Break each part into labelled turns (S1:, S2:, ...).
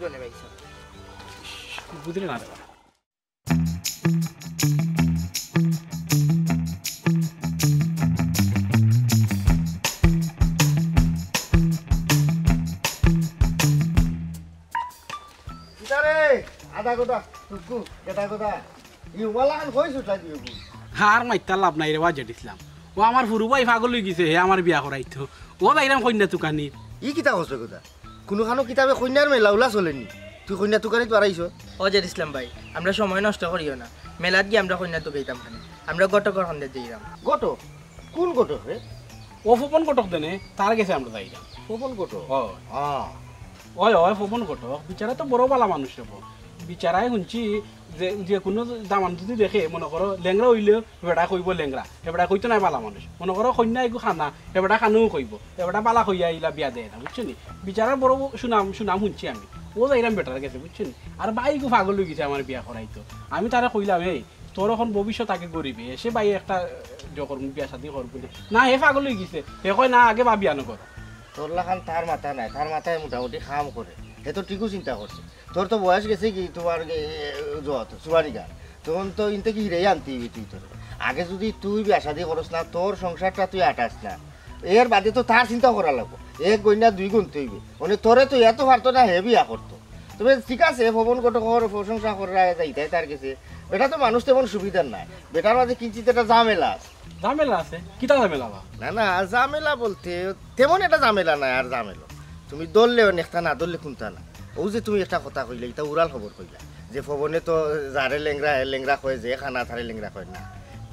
S1: হইব না ভাই সাহেব
S2: বুঝলি না রে
S3: আধা গোটা টুকু এটা গোটা ইওয়ালান কইছো তাই দিও
S2: আর মাইতা লাভ নাই রে বাজে দিছিলাম ও আমার ফুরু ভাই পাগল হই গেছে হে আমার বিয়া করাইতো ও যাইরাম কন্যা তুকানি
S3: ই কিতা হচ্ছে কথা কোনোখানো কিতাবে কন্যার মেলা উলা চলেনি তুই কন্যা তুকানি তো আড়াইছ
S1: অজের ইসলাম ভাই আমরা সময় নষ্ট করিও না মেলাত গিয়ে আমরা কন্যা তো গেইতাম খানে আমরা গটকর খন্দে যাইরাম
S3: গটো কোন গটো রে
S2: ও ফোপন কটক দেনে তার গেছে আমরা যাইরাম
S3: ফোপন গটো
S2: ওই ওই ফোপন কটক বিচারা তো বড় বালা মানুষ রে বিচারাই শুনছি যে যে কোনো দামান যদি দেখে মনে করো লেংরা হইলেও এবারটা কইব লেংরা এবারটা কইতো নাই বালা মানুষ মনে করো কন্যা একটু খানা এবারটা খানাও কইব এবারটা বালা কইয়া ইলা বিয়া দেয় না বুঝছো নি বিচারার বড় সুনাম শুনছি আমি ও যাইরাম বেটার গেছে বুঝছো নি আর বাইকও পাগল হয়ে গেছে আমার বিয়া করাইতো আমি তারা কইলাম এই তোর এখন ভবিষ্যৎ আগে গরিবে এসে বাই একটা যখন বিয়া শাদি করবো না হে পাগল হয়ে গেছে হে কয় না আগে বা বিয়া নকর
S3: তোর লাখান তার মাথা নাই তার মাথায় মোটামুটি খাম করে এ তো ঠিকও চিন্তা করছে তোর তো বয়স গেছে কি তোমার চুয়ারি গা তখন তো ইনতে কি হিরে আনতি তুই তোর আগে যদি তুই বিয়া শাদি করস না তোর সংসারটা তুই আটাস না এর বাদে তো তার চিন্তা করা লাগবো এক গইনা দুই গুণ তুইবি মানে তোরে তো এত পারতো না হে বিয়া করতো তবে ঠিক আছে ভবন কটকর প্রশংসা করা যাইতাই তার কাছে এটা তো মানুষ তেমন সুবিধার নাই বেটার মাঝে কিঞ্চিত একটা ঝামেলা আছে
S2: ঝামেলা আছে কিতা ঝামেলা বা
S3: না না ঝামেলা বলতে তেমন একটা ঝামেলা নাই আর ঝামেলা তুমি দললেও নেখতা না দললে খুনতা না ও যে তুমি একটা কথা কইলে এটা উড়াল খবর কইলা যে ভবনে তো যারে লেংরা কয় যে খানা থারে লেংরা কয় না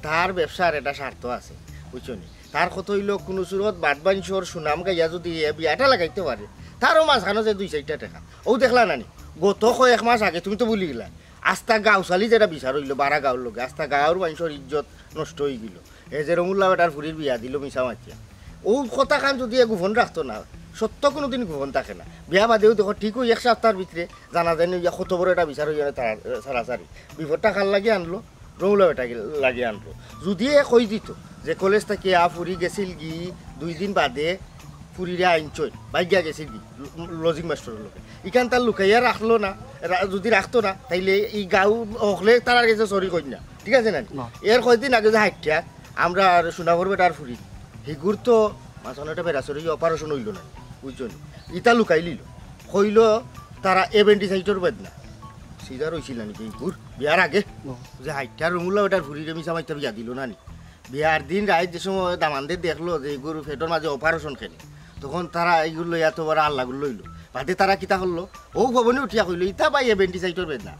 S3: তার ব্যবসার একটা স্বার্থ আছে বুঝছো নি তার কথা হইল কোনো সুরত বাদবাঞ্চর সুনাম গাইয়া যদি বিয়াটা লাগাইতে পারে তারও মাঝখানো যে 2-4টা টাকা ও দেখলা নানি গত কয়েক মাস আগে তুমি তো বলি গেলা আস্তা গাঁও চালি যেটা বিচার হইল বারা গাঁওর লোক আস্তা গাঁওর মানুষের ইজ্জত নষ্ট হয়ে গেল এই যে রঙুল্লা বেটার ফুরির বিয়া দিল মিশা মাতিয়া ও কথা খান যদি গোপন রাখতো না সত্য কোনোদিন গোপন থাকে না বিয়া বাদেও দেখো ঠিকই 1 সপ্তাহের ভিতরে জানা যায় না কত বড় একটা বিচার হয়ে সারাসারি বিপদটা খাল লাগিয়ে আনলো রঙুলা বেটা লাগিয়ে আনলো যদি কই দিত যে কলেজ থেকে ফুরি গেছিল গি 2 দিন বাদে ফুরিরে আইনচই বাইগিয়া গেছিল গি লজিং মাস্টারের লোকে ইখান তার লুকাইয়া রাখলো না যদি রাখতো না তাইলে এই গাঁও হলে তার গেছে সরি কই না ঠিক আছে না এর কয়দিন আগে যে হাইটটা আমরা আর সোনাগর বেটার ফুরি হিগুর তো মাঝখানে বেড়াচরি অপারেশন হইল না বুঝছো ইটা লুকাই লিল হইল তারা এভেন্টিসাইটর বেদনা সিজার হয়েছিল নাকি হিগুর বিয়ার আগে যে হাইটটা রঙুলা বেটার ফুরিরে মিশা মাইতে বিয়া দিল না নি বিয়ার দিন রাত যে সময় দামানদের দেখলো যে এগুর ফেটোর মাঝে অপারেশন খেলে তখন তারা এইগুলো এত বড় আল্লাহগুলো লইল বাদে তারা কিতা করলো ও ভবনে উঠিয়া কইল ইতা পাই এভেন্টিসাইটর বেদনা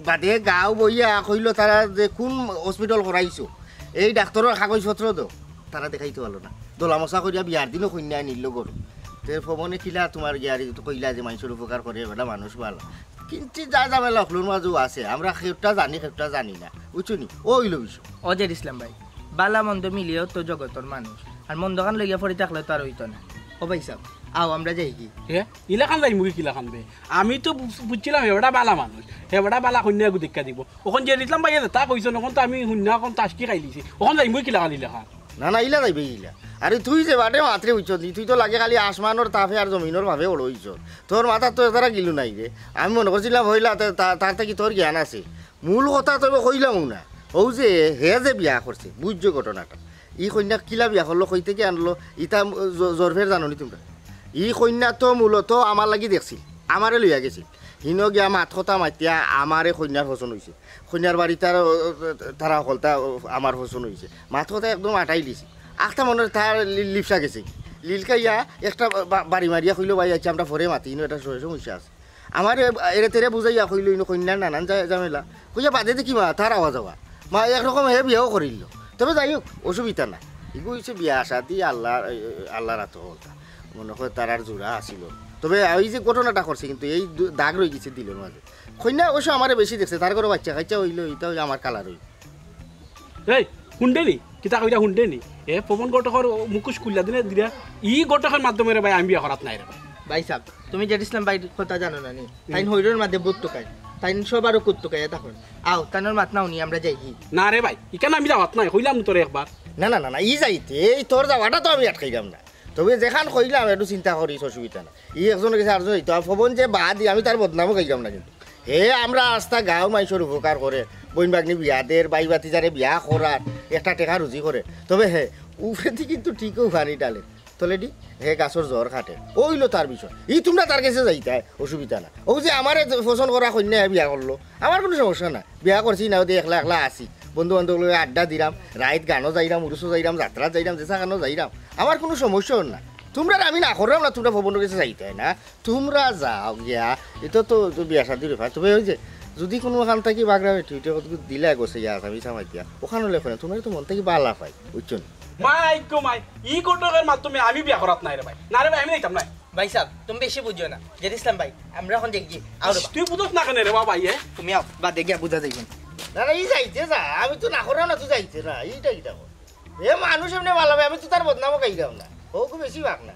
S3: বাদে গাঁও বইয়া কইল তারা যে কোন হসপিটাল করাইছো এই ডাক্তারের কাগজপত্র দো তারা দেখাইতে পারলো না দোলামশা করিয়া বিয়ার দিনও কন্যা নিল গরু তো ভবনে কিলা তোমার গিয়ারি কইলা যে মানুষের উপকার করে বেটা মানুষ ভালো কিন্তু যা ঝামেলা হলোর মাঝেও আছে আমরা সেটা জানি না বুঝছো নি ও হইল বিষয়
S1: অজের ইসলাম ভাই বালা মন্দ মিলিয়েও তো জগতর মানুষ আর মন্দখান লইয়া পড়ে থাকলে তো আর হইতো না ও ভাই সাহেব আও আমরা যাই কি
S2: ইলাখান যাই মুখে কিলাখান বে আমি তো বুঝছিলাম এবারটা বালা মানুষ এবারটা বালা কন্যা দীক্ষা দিব ওখান যে দিলাম ভাই তা কইছো নখন তো আমি শূন্য এখন তাসকি খাই দিছি ওখান যাই মুখে কিলাখান ইলাখান
S3: না ইলা যাইবে ইলা আরে তুই যে বাটে মাত্রে উচ্চ তুই তো লাগে খালি আসমানোর তাপে আর জমিনোর ভাবে ওড় হইছ তোর মাথার তো এতারা গিলু নাই রে আমি মনে করছিলাম হইলা তার থেকে তোর জ্ঞান আছে মূল কথা তবে কইলাম না ও যে হে যে বিয়া করছে বুঝছো ঘটনাটা ই কন্যা কিলা বিয়া করলো কই থেকে আনলো ইটা জরফের জানি তোমরা ই কন্যা তো মূলত আমার লাগি দেখছিল আমারে লইয়া গেছিল হিনো গিয়া মাত কথা মাতিয়া আমারে কন্যার পছন্দ হয়েছে কন্যার বাড়ি তারা হলতা আমার পছন্দ হয়েছে মাত কথা একদম আটাই দিছে আখটা মনে তার লিপসা গেছে লিলকাইয়া একটা বাড়ি মারিয়া কইলো ভাই আচ্ছা আমরা পরে মাতি ইনো এটা সমস্যা আছে আমার এরে তেরে বুঝাইয়া কইলো ইনো কন্যার নানান ঝামেলা কইয়া বাদে দেখি মা তার আওয়াজ হওয়া মা একরকম হে বিয়াও করিল তবে যাই হোক অসুবিধা না এগুলো হচ্ছে বিয়া শাদি আল্লাহর হাতে হলতা মনে হয় তার আর জোড়া আসিল তবে এই যে ঘটনাটা করছে কিন্তু এই দাগ রয়ে গেছে দিলের মাঝে কন্যা অবশ্য আমার বেশি দেখছে তার করে বাচ্চা কাচ্চা হইলো এটা আমার কালার হইল
S2: এই শুনতে নি কিতা কইটা শুনতে নি এ পবন গটকর মুকুশ খুললা দিনে দিরা ই গটকের মাধ্যমে রে ভাই আমি বিয়া করাত নাই রে
S1: ভাই সাহেব তুমি যে ইসলাম ভাই কথা জানো না নি তাই হইরোর মাঝে বুট টুকাই তাই সবারও কুত টুকাই তখন আও তানোর মাত নাও নি আমরা যাই কি
S2: না রে ভাই ইখানে আমি যাওয়াত নাই কইলাম তোরে একবার
S3: না ই যাইতে এই তোর যাওয়াটা তো আমি আটকাইলাম না তবে যেখান কইলাম একটু চিন্তা করিস অসুবিধা না ই একজনের কাছে আরজন হইতো ফবন যে বাদ দি আমি তার বদনামও খাইলাম না কিন্তু হে আমরা আস্তা গাঁও মানুষের উপকার করে বইন বাগনি বিয়া দের বাই বাতি যারে বিয়া করার একটা টেকা রুজি করে তবে হে উপরেতে কিন্তু ঠিকও ভানি ডালে তলে দি হে গাছর জ্বর খাটে ওইলো তার বিষয় ই তোমরা তার কাছে যাইতে অসুবিধা না ও যে আমারে পছন্দ করা কন্যা বিয়া করলো আমার কোনো সমস্যা না বিয়া করছি না ওদের একলা একলা আসি বন্ধু বান্ধব আড্ডা দিলাম রাইত গানও যাইলাম উরুসও যাইলাম যাত্রা যাইলাম যেসা গানও যাইলাম আমার কোনো সমস্যাও না তোমরা আমি না করলাম না তোমরা ভবনের কাছে যাইতে হয় না তোমরা যাও গিয়া এটা তো বিয়া শাদির ব্যাপার তবে ওই যে যদি কোনো ওখান থেকে বাগড়া টুইটে দিলে গেছে ইয়া আমি সামাই দিয়া ওখানে লেখো না তোমার তো মন থেকে বালা পাই বুঝছো
S2: মাই গো মাই ই কোটকের মাধ্যমে আমি বিয়া করাত নাই রে ভাই না রে ভাই আমি যাইতাম না
S1: ভাই সাহেব তুমি বেশি বুঝো না জেড ইসলাম ভাই আমরা এখন দেখি আও রে
S2: তুই বুঝছ না কেন রে বাবা ইয়ে
S1: তুমি আও বা দেখি বুঝা যাইবেন
S3: না না ই যাইতে যা আমি তো না করলাম না তুই যাইতে না এইটা কি দেখো এ মানুষ এমনি ভালো হবে আমি তো তার বদনামও খাইলাম না ও খুব বেশি ভাগ না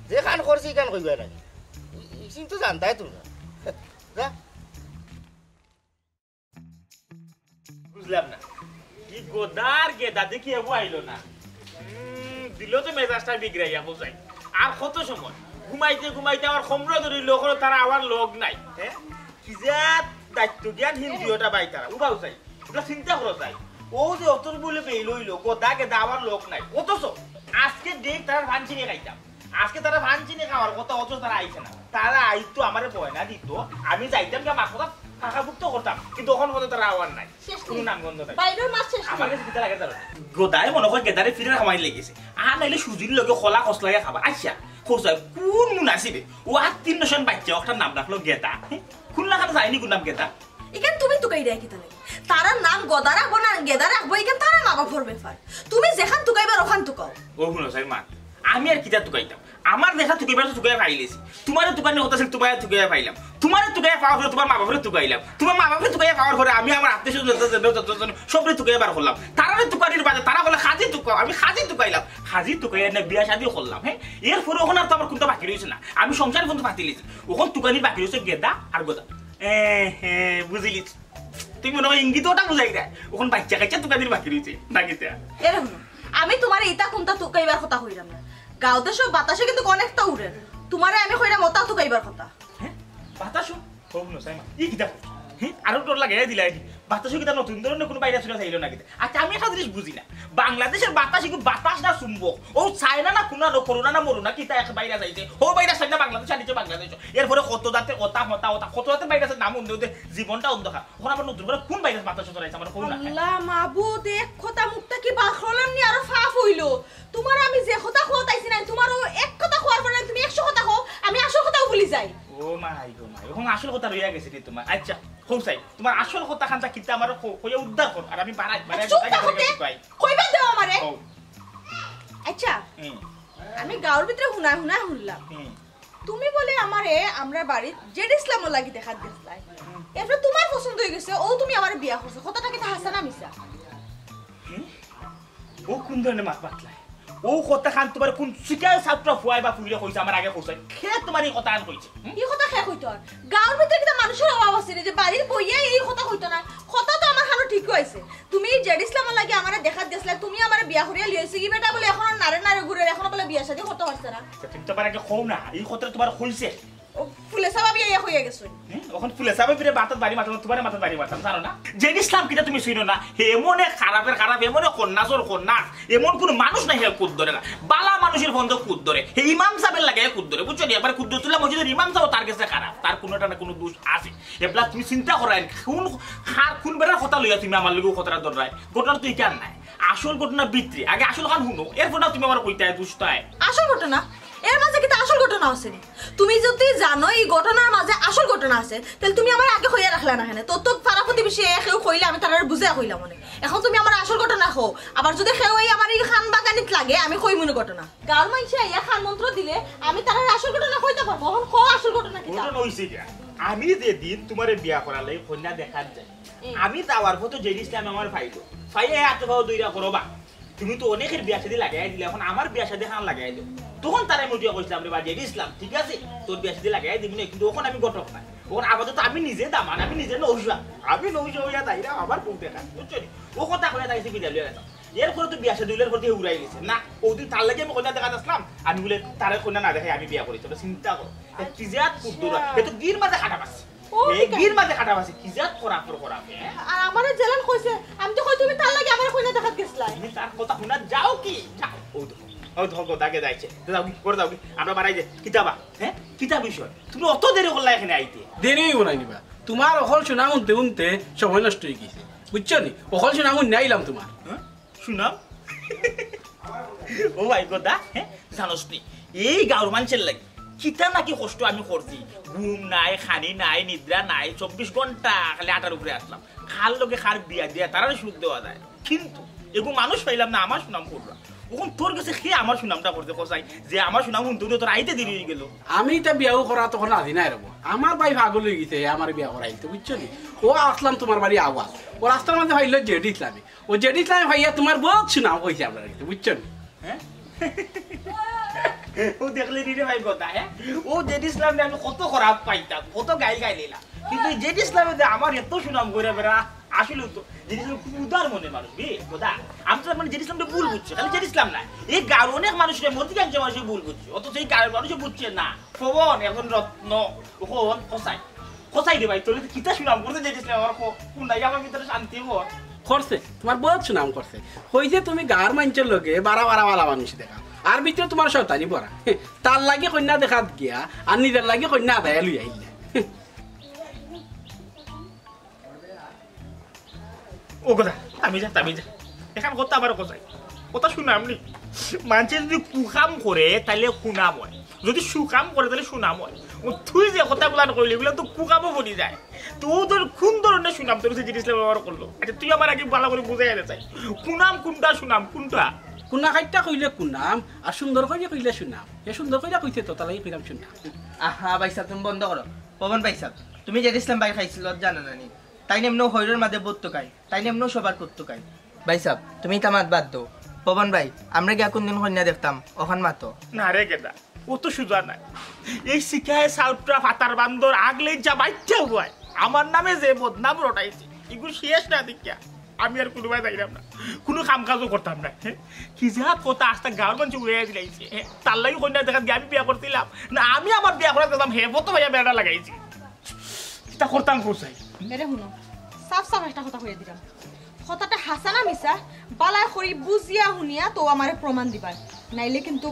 S3: যে খান করছি কান কইবা নাকি কিন্তু জানতাই তোমরা যা
S4: বুঝলাম না কি গোদার গেদা দেখি এবো আইলো না দিল তো মেজাজটা বিগড়াইয়া বোঝাই আর কত সময় ঘুমাইতে ঘুমাইতে আমার সম্র ধরিল তারা আমার লোক নাই হ্যাঁ কি যে দায়িত্ব জ্ঞান হিন্দিওটা বাই তারা উবাও চাই ওটা চিন্তা করো চাই ও যে অতর বলে পেয়ে লইলো গোদা গেদা আমার লোক নাই অথচ আজকে দেখ তারা ভান চিনে খাইতাম আজকে তারা ভান চিনে খাওয়ার কথা অথচ তারা আইছে না তারা আইতো আমারে বয়না দিত আমি যাইতাম কি আমার কথা কাকাভুক্ত করতাম কিন্তু তখন মতো তারা আওয়ার নাই কোনো নামগন্ধ নাই
S5: বাইরের মাছ শেষ
S4: আমার কাছে কিতা লাগে তারা গোদায় মনে হয় গেদারে ফিরে খামাই লেগেছে আর নাইলে সুজির লগে খোলা কসলাইয়া খাবা আচ্ছা খোঁজায় কোন মুনাসিবে ও আর 3 নশন বাচ্চা একটা নাম রাখলো গেদা কোন লাগাতে যায়নি কোন নাম গেদা
S5: এখান তুমি তুকাই রাখি তাহলে তারার নাম গদা রাখবো না গেদা রাখবো এখান তারা মা বাপর ব্যাপার তুমি যেখান তুকাইবার ওখান তুকাও
S4: ও শুনো সাই মা আমি আর কিতা তুকাইতাম আমার দেখা তুকাইবার তুকাই পাইলেছি তোমার তুকানি কথা ছিল তোমার তুকাই পাইলাম তোমার তুকাই পাওয়ার পরে তোমার মা বাপরে তুকাইলাম তোমার মা বাপরে তুকাই পাওয়ার পরে আমি আমার আত্মীয় সবরে তুকাই বার করলাম তারা তুকানির বাজে তারা বলে খাজি তুকাও আমি খাজি তুকাইলাম খাজি তুকাই না বিয়া শাদি করলাম হ্যাঁ এরপরে ওখানে আর তো আমার কোনটা বাকি রয়েছে না আমি সংসার কিন্তু পাতি লিছি ওখান তুকানির বাকি রয়েছে গেদা আর গোদা বুঝিলিস তুমি মনে হয় ইঙ্গিতটা বুঝাই দেয় ওখান বাচ্চা কাচ্চা তুকানির বাকি রয়েছে না গীতা
S5: এরকম আমি তোমার এইটা কোনটা তুকাইবার কথা হইলাম না গাঁওতে সব বাতাসে কিন্তু অনেকটা উড়ে তোমারে আমি কইরাম ওটা তুকাইবার কথা
S4: হ্যাঁ বাতাসু হোম ন সাইমা ই কিতা হ্যাঁ আরো তোর লাগে দিলা বাতাসু কিতা নতুন ধরনের কোনো বাইরে চলে যাইলো না কিতা আচ্ছা আমি একটা জিনিস বুঝি না বাংলাদেশের বাতাস কি বাতাস না চুম্বক ও চায়না না কোনা করোনা না মরুনা কিতা এক বাইরে যাইছে ও বাইরে চাইনা বাংলাদেশ আনিছে বাংলাদেশ এরপরে কত জাতে ওতা হতা ওতা কত জাতে বাইরে নাম উন্নতে জীবনটা অন্ধকার ওখানে আবার নতুন করে কোন বাইরে বাতাস চলাইছে আমার কোন না
S5: আল্লাহ মাবুদ এক কথা মুখটা কি বাখলাম নি আর ফাফ হইলো তোমার আমি যে কথা খোয়াইছি না তোমার এক কথা খোয়ার পরে তুমি 100 কথা কও আমি আসল কথাও ভুলি যাই
S4: ও মাই গো মাই এখন আসল কথা রইয়া গেছে রে তোমার আচ্ছা কৌসাই তোমার আসল কথা খানটা কিতা আমার কইয়া উদ্ধার কর আর আমি বাড়াই
S5: কইবা দাও আমারে আচ্ছা আমি গাঁওর ভিতরে শুনলাম তুমি বলে আমারে আমরা বাড়ি জেড ইসলাম লাগি দেখাত গেছলাই এরপর তোমার পছন্দ হয়ে গেছে ও তুমি আমারে বিয়া করছো কথাটা কি হাসানা মিছা
S4: ও কোন ধরনের মাছ বাতলাই ও কথা খান তোমার কোন শিকার ছাত্র ফুয়াই বা ফুইলে কইছে আমার আগে কইছে খে তোমার এই কথা আন কইছে
S5: এই কথা খে কইতো গাঁওর ভিতরে কি মানুষের অভাব আছে যে বাড়ির বইয়া এই কথা কইতো না কথা তো আমার হানো ঠিক হইছে তুমি জেড ইসলাম লাগি আমারে দেখাত গেছলা তুমি আমারে বিয়া করিয়া লিয়েছি কি বেটা বলে এখন নারে নারে ঘুরে এখন বলে বিয়া শাদী করতে পারছ না
S4: তুমি তো আগে কও না এই কথা তোমার কইছে
S5: ফুলে সাবা বিয়া হইয়া গেছে
S4: এখন ফুলে সাবা বিরে বাতাত বাড়ি মাথা তোমার মাথা বাড়ি মাথা জানো না জেড ইসলাম কিটা তুমি শুনো না এমনে খারাপের খারাপ এমনে কন্যাসর কন্যা এমন কোন মানুষ নাই হে কুদ ধরে না বালা মানুষের বন্ধ কুদ ধরে হে ইমাম সাহেবের লাগে কুদ ধরে বুঝছো নি এবার কুদ ধরছিলা মসজিদের ইমাম সাহেব তার কাছে খারাপ তার কোনটা না কোনো দোষ আছে এবলা তুমি চিন্তা করাই কোন বেড়ার কথা লইয়া তুমি আমার লগে কথাটা ধরাই ঘটনা তুই কেন নাই আসল ঘটনা বিত্রি আগে আসল কান শুনো এরপর না তুমি আমার কইতায় দুষ্টায়
S5: আসল ঘটনা এর মাঝে কি আসল ঘটনা আছে তুমি যদি জানো এই ঘটনার মাঝে আসল ঘটনা আছে তাহলে তুমি আমার আগে কইয়া রাখলা না কেন তো পাড়া প্রতিবেশী কেউ কইলে আমি তার বুঝাই কইলাম মনে এখন তুমি আমার আসল ঘটনা কও আবার যদি কেউ আমার এই খান বাগানিত লাগে আমি কই মনে ঘটনা গাঁর মাইছে ইয়া খান মন্ত্র দিলে আমি তার আসল ঘটনা কইতে পারবো এখন কও আসল ঘটনা কি
S4: ঘটনা হইছে কি আমি যে দিন তোমারে বিয়া করালে কন্যা দেখাত যায় আমি যাওয়ার পর তো জেনিসটা আমি আমার ফাইলো ফাইয়ে এত ভাও দুইরা করবা তুমি তো অনেকের বিয়া শাদী লাগাই দিলে এখন আমার বিয়া শাদী খান লাগাই দিও তখন তারাই মজিয়া কইছিলাম রে বা জেড ইসলাম ঠিক আছে তোর বিয়া শাদী লাগাই দিবি না কিন্তু ওখানে আমি গটক না ওখানে আপাতত আমি নিজে দামান আমি নিজে নৌসা আমি নৌসা হইয়া তাইরা আবার বউ দেখা বুঝছো ও কথা কইয়া তাইছে বিদায় লইয়া গেলাম এরপরে তো বিয়া শাদী হইলে দিয়ে উড়াই গেছে না ওদিন তার লাগে আমি কন্যা দেখা আসলাম আমি বলে তার কন্যা না দেখাই আমি বিয়া করেছি চিন্তা করো কি জাত কুদ্দুরা এ তো গির মাঝে কাটা পাচ্ছে গির মাঝে কাটা পাচ্ছে কি জাত করাপ
S5: আর আমারে জেলান কইছে আমি তো কই তুমি তার লাগে আমার কইনা দেখাত গেছলা
S4: তুমি তার কথা শোনা যাও কি যাও ও ধগো দাগে যাইছে যাও কি করে দাও কি আমরা বাড়াই যে কিতাবা হ্যাঁ কিতাব বিষয় তুমি অত দেরি করলা এখানে আইতে
S2: দেরি বনাই নিবা তোমার অকল শোনা শুনতে শুনতে সময় নষ্ট হয়ে গেছে বুঝছো নি অকল শোনা শুনে আইলাম তোমার
S4: শুনাম ও ভাই গোদা হ্যাঁ জানোস নি এই গাঁর মানুষের লাগে কিতা নাকি কষ্ট আমি করছি ঘুম নাই খানি নাই নিদ্রা নাই 24 ঘন্টা খালি আটার উপরে আসলাম খার লোকে খার বিয়া দিয়া তারা সুখ দেওয়া যায় কিন্তু এগুলো মানুষ পাইলাম না আমার সুনাম করলাম ওখন তোর কাছে খেয়ে আমার সুনামটা করতে কসাই যে আমার সুনাম শুনতে তোর আইতে দেরি হয়ে গেল
S2: আমি তা বিয়াও করা তখন রাজি নাই রব আমার ভাই পাগল হয়ে গেছে আমার বিয়া করাইতে বুঝছো নি ও আসলাম তোমার বাড়ি আওয়াজ ও রাস্তার মধ্যে ভাইল জেডি ইসলামী ও জেডি ইসলামী ভাইয়া তোমার বহুত সুনাম কইছে আপনার কাছে বুঝছো নি
S4: হ্যাঁ ও দেখলে রে ভাই কথা হ্যাঁ ও জেড ইসলাম আমি কত খারাপ পাইতাম কত গাই গাইলাম কিন্তু জেড ইসলামে যে আমার এত সুনাম করে বেড়া আসলে তো জেড ইসলাম খুব উদার মনে মানুষ বে কথা আমি তো মানে জেড ইসলামটা ভুল বুঝছি খালি জেড ইসলাম না এই গাঁর অনেক মানুষের অধিকাংশ মানুষ ভুল বুঝছে অথচ এই গাঁর মানুষ বুঝছে না ফবন এখন রত্ন ওখন কসাই কসাই রে ভাই তোর কিতা সুনাম করতে জেড ইসলাম আমার কোন নাই আমার ভিতরে শান্তি হর
S2: করছে তোমার বহুত সুনাম করছে হইছে তুমি গাঁর মানুষের লোকে বারা বারা বালা মানুষ দেখা আর ভিতরে তোমার শয়তানি পড়া তার লাগে কন্যা দেখাত গিয়া আর নিজের লাগে কন্যা আদায় লই আইলে
S4: ও কথা আমি যা এখান কথা আবার কোথায় কথা শুনাম নি মানুষে যদি কুকাম করে তাহলে সুনাম হয় যদি সুকাম করে তাহলে সুনাম হয় তুই যে কথাগুলো কইলি এগুলো তো কুকামও বনি যায় তো তোর কোন ধরনের সুনাম তোর সে জিনিসটা ব্যবহার করলো আচ্ছা তুই আমার আগে ভালো করে বুঝাই যেতে চাই কুনাম কোনটা সুনাম কোনটা
S2: কুনা খাইটা কইলে কুনাম আর সুন্দর কইলে কইলে সুনাম এ সুন্দর কইলে কইছে তো তালাই কইলাম সুনাম
S1: আহা ভাইসাব তুমি বন্ধ করো পবন ভাইসাব তুমি জেড ইসলাম ভাই খাইছিল জানো না নি তাই নেমনো হইরোর মাঝে বত্ত কাই তাই নেমনো সবার করতো কাই ভাইসাব তুমি তামাত বাদ দো পবন ভাই আমরা কি কোন দিন কন্যা দেখতাম ওখান মাতো
S4: না রে গেদা ও তো সুজা নাই এই শিখায় সাউটরা ফাতার বান্দর আগলেই যা বাচ্চা হয় আমার নামে যে বদনাম রটাইছে এগুলো শেষ না দেখিয়া আমি আর কোনো ভাই যাইলাম না কোনো কাম কাজও করতাম না কি যা কথা আস্তে গাঁর মানুষ উড়ে দিলাইছে তার লাগে কন্যা দেখা দিয়ে আমি বিয়া করছিলাম না আমি আমার বিয়া করা দিলাম হে তো ভাইয়া বেড়া লাগাইছি এটা করতাম কোথায়
S5: মেরে শুনো সাফ সাফ একটা কথা কইয়া দিলাম কথাটা হাসানা মিছা বালায় করি বুঝিয়া শুনিয়া তো আমারে প্রমাণ দিবার নাইলে কিন্তু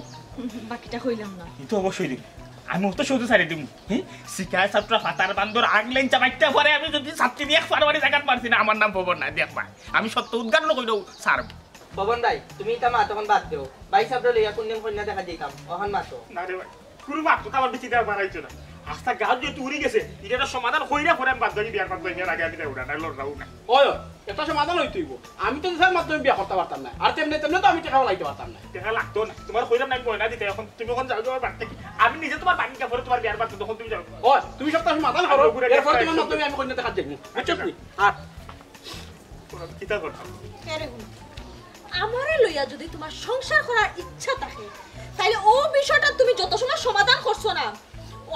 S5: বাকিটা কইলাম না
S4: কিন্তু অবশ্যই দিবি আমি তো শুধু ছাড়ি দিব শিখায় ছাত্র ফাতার বান্দর আগলেন চাবাইটা পরে আমি যদি ছাত্রী দিয়ে ফারবারি জায়গা পারছি না আমার নাম পবন না দেখবা আমি সত্য উদ্ঘাটন কইল স্যার
S1: পবন ভাই তুমি তামা তখন বাদ দেও ভাইসাব লইয়া কোন দিন কন্যা দেখা দিতাম ওখান মাতো
S4: না রে ভাই কোনো বাদ তো আমার বেশি দেওয়া পারাইছো না আস্তা গাছ যেহেতু উড়ি গেছে এটা সমাধান কইরা পরে আমি বাদ দিই বিয়ার বাদ দিই আগে আমি উড়া না লড়াও না
S2: ওই এটা সমাধান হইতইব আমি তো স্যার মাধ্যমে বিয়া করতে পারতাম না আর তেমনি তেমনি তো আমি টাকাও লাইতে পারতাম না
S4: দেখা লাগতো না তোমার কইলাম না পয়না দিতে এখন তুমি এখন যাও তোমার বাদ থেকে আমি নিজে তোমার বাড়ি কাপড়ে তোমার বিয়ার বাদ তখন তুমি যাও
S2: ওই তুমি সপ্তাহ সমাধান করো এরপর তোমার মাধ্যমে আমি কন্যা দেখা দেখব বুঝছো কি আর
S4: কিতা করতাম
S5: কেরে শুনো আমারে লইয়া যদি তোমার সংসার করার ইচ্ছা থাকে তাইলে ও বিষয়টা তুমি যত সময় সমাধান করছো না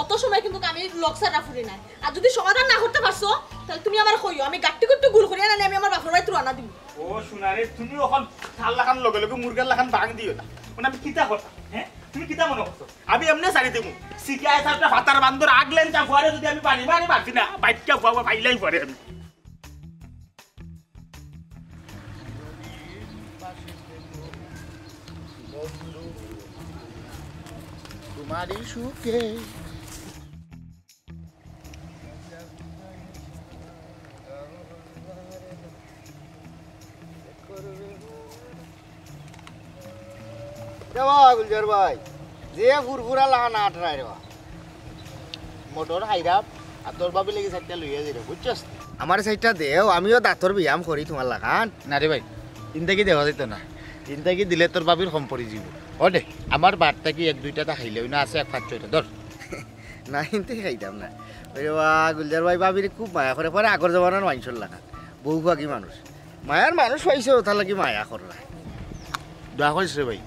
S5: অত সময় কিন্তু আমি লক্সার রাফুরি নাই আর যদি সমাধান না করতে পারছো তাহলে তুমি আমার কইও আমি গাট্টি গুট্টি গুল করিয়া নালে আমি আমার বাপের বাড়িতে রানা দিব
S4: ও শুনারে তুমি এখন থাল লাখান লগে লগে মুরগার লাখান ভাঙ দিও না মানে আমি কিতা করতাম হ্যাঁ তুমি কিতা মনে করছো আমি এমনি সারি দেবো শিখায় একটা ফাতার বান্দর আগলেন চা ফুয়ারে যদি আমি পানি মারি পারছি না বাইকটা ফুয়াবো ফাইলাই পরে আমি
S3: তোমারই সুখে গুলজার ভাই যে ফুরফুরা লাগান আটরাই রে মোটর হাইরাপ আর তোর বাবি লেগে সাইডটা লইয়া যাই বুঝছস আমার সাইডটা দেও আমিও দাঁতর ব্যায়াম করি তোমার লাগান
S6: না রে ভাই ইনতাকি দেওয়া যেত না ইনতাকি দিলে তোর বাবির কম পড়ি যাব ও দে আমার বারটা কি এক দুইটা খাইলেও না আছে এক পাঁচ ছয়টা ধর
S3: না ইনতে খাইতাম না ওই বা গুলজার ভাই বাবির খুব মায়া করে পরে আগর জমানার মানুষের লাগান বউ বাকি মানুষ মায়ার মানুষ পাইছে ওটা লাগি মায়া করলা
S6: দোয়া করিস রে ভাই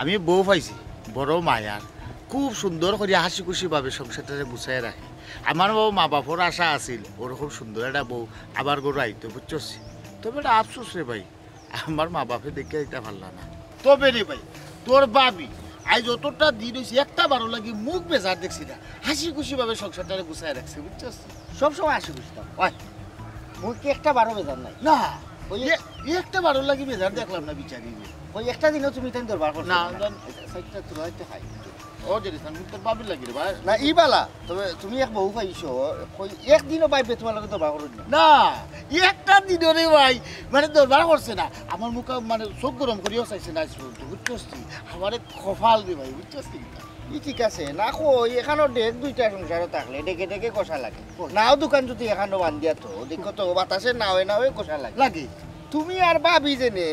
S6: আমি বউ পাইছি বড় মায়ার খুব সুন্দর করে হাসি খুশিভাবে সংসারটাকে গুছাই রাখে আমার বউ মা বাপর আশা আছিল ওরকম সুন্দর একটা বউ আবার গরু আইতো বুঝছস তবে এটা আফসোস রে ভাই আমার মা বাপে দেখে এটা ভাল্লা না। তবে রে ভাই তোর বাবি আজ যতটা দিন হয়েছে একটা বারো লাগি মুখ বেজার দেখছি না, হাসি খুশি ভাবে সংসারটারে গুছাই রাখছে, বুঝছিস?
S3: সবসময় আসি বুঝতাম ওই মুখ কি একটা বারো বেজার নাই
S6: না একটা বারো লাগি বেজার দেখলাম না বিচারি।
S3: ওই একটা দিনও তুমি তাই দরবার করছো
S6: না
S3: সাইডটা তোরা হইতে খাই
S6: ও যে মুখ তোর বাবির লাগি রে ভাই।
S3: না ই বালা তবে তুমি এক বউ পাইছো কই একদিনও পাইবে তোমার লগে দরবার করো না
S6: না একটা দিন রে ভাই মানে দরবার করছে না, আমার মুখ মানে চোখ গরম করিও চাইছে না, বুঝছিস? আমার কপাল রে ভাই, বুঝছিস?
S3: ই ঠিক আছে না কই এখানো ডেক দুইটা সংসারও থাকলে ডেকে ডেকে কষা লাগে, নাও দোকান যদি এখানো বান্ধিয়া তো দেখো তো বাতাসে নাওয়ে নাওয়ে কষা লাগে
S6: লাগে।
S3: তুমি আর ভাবি জেনে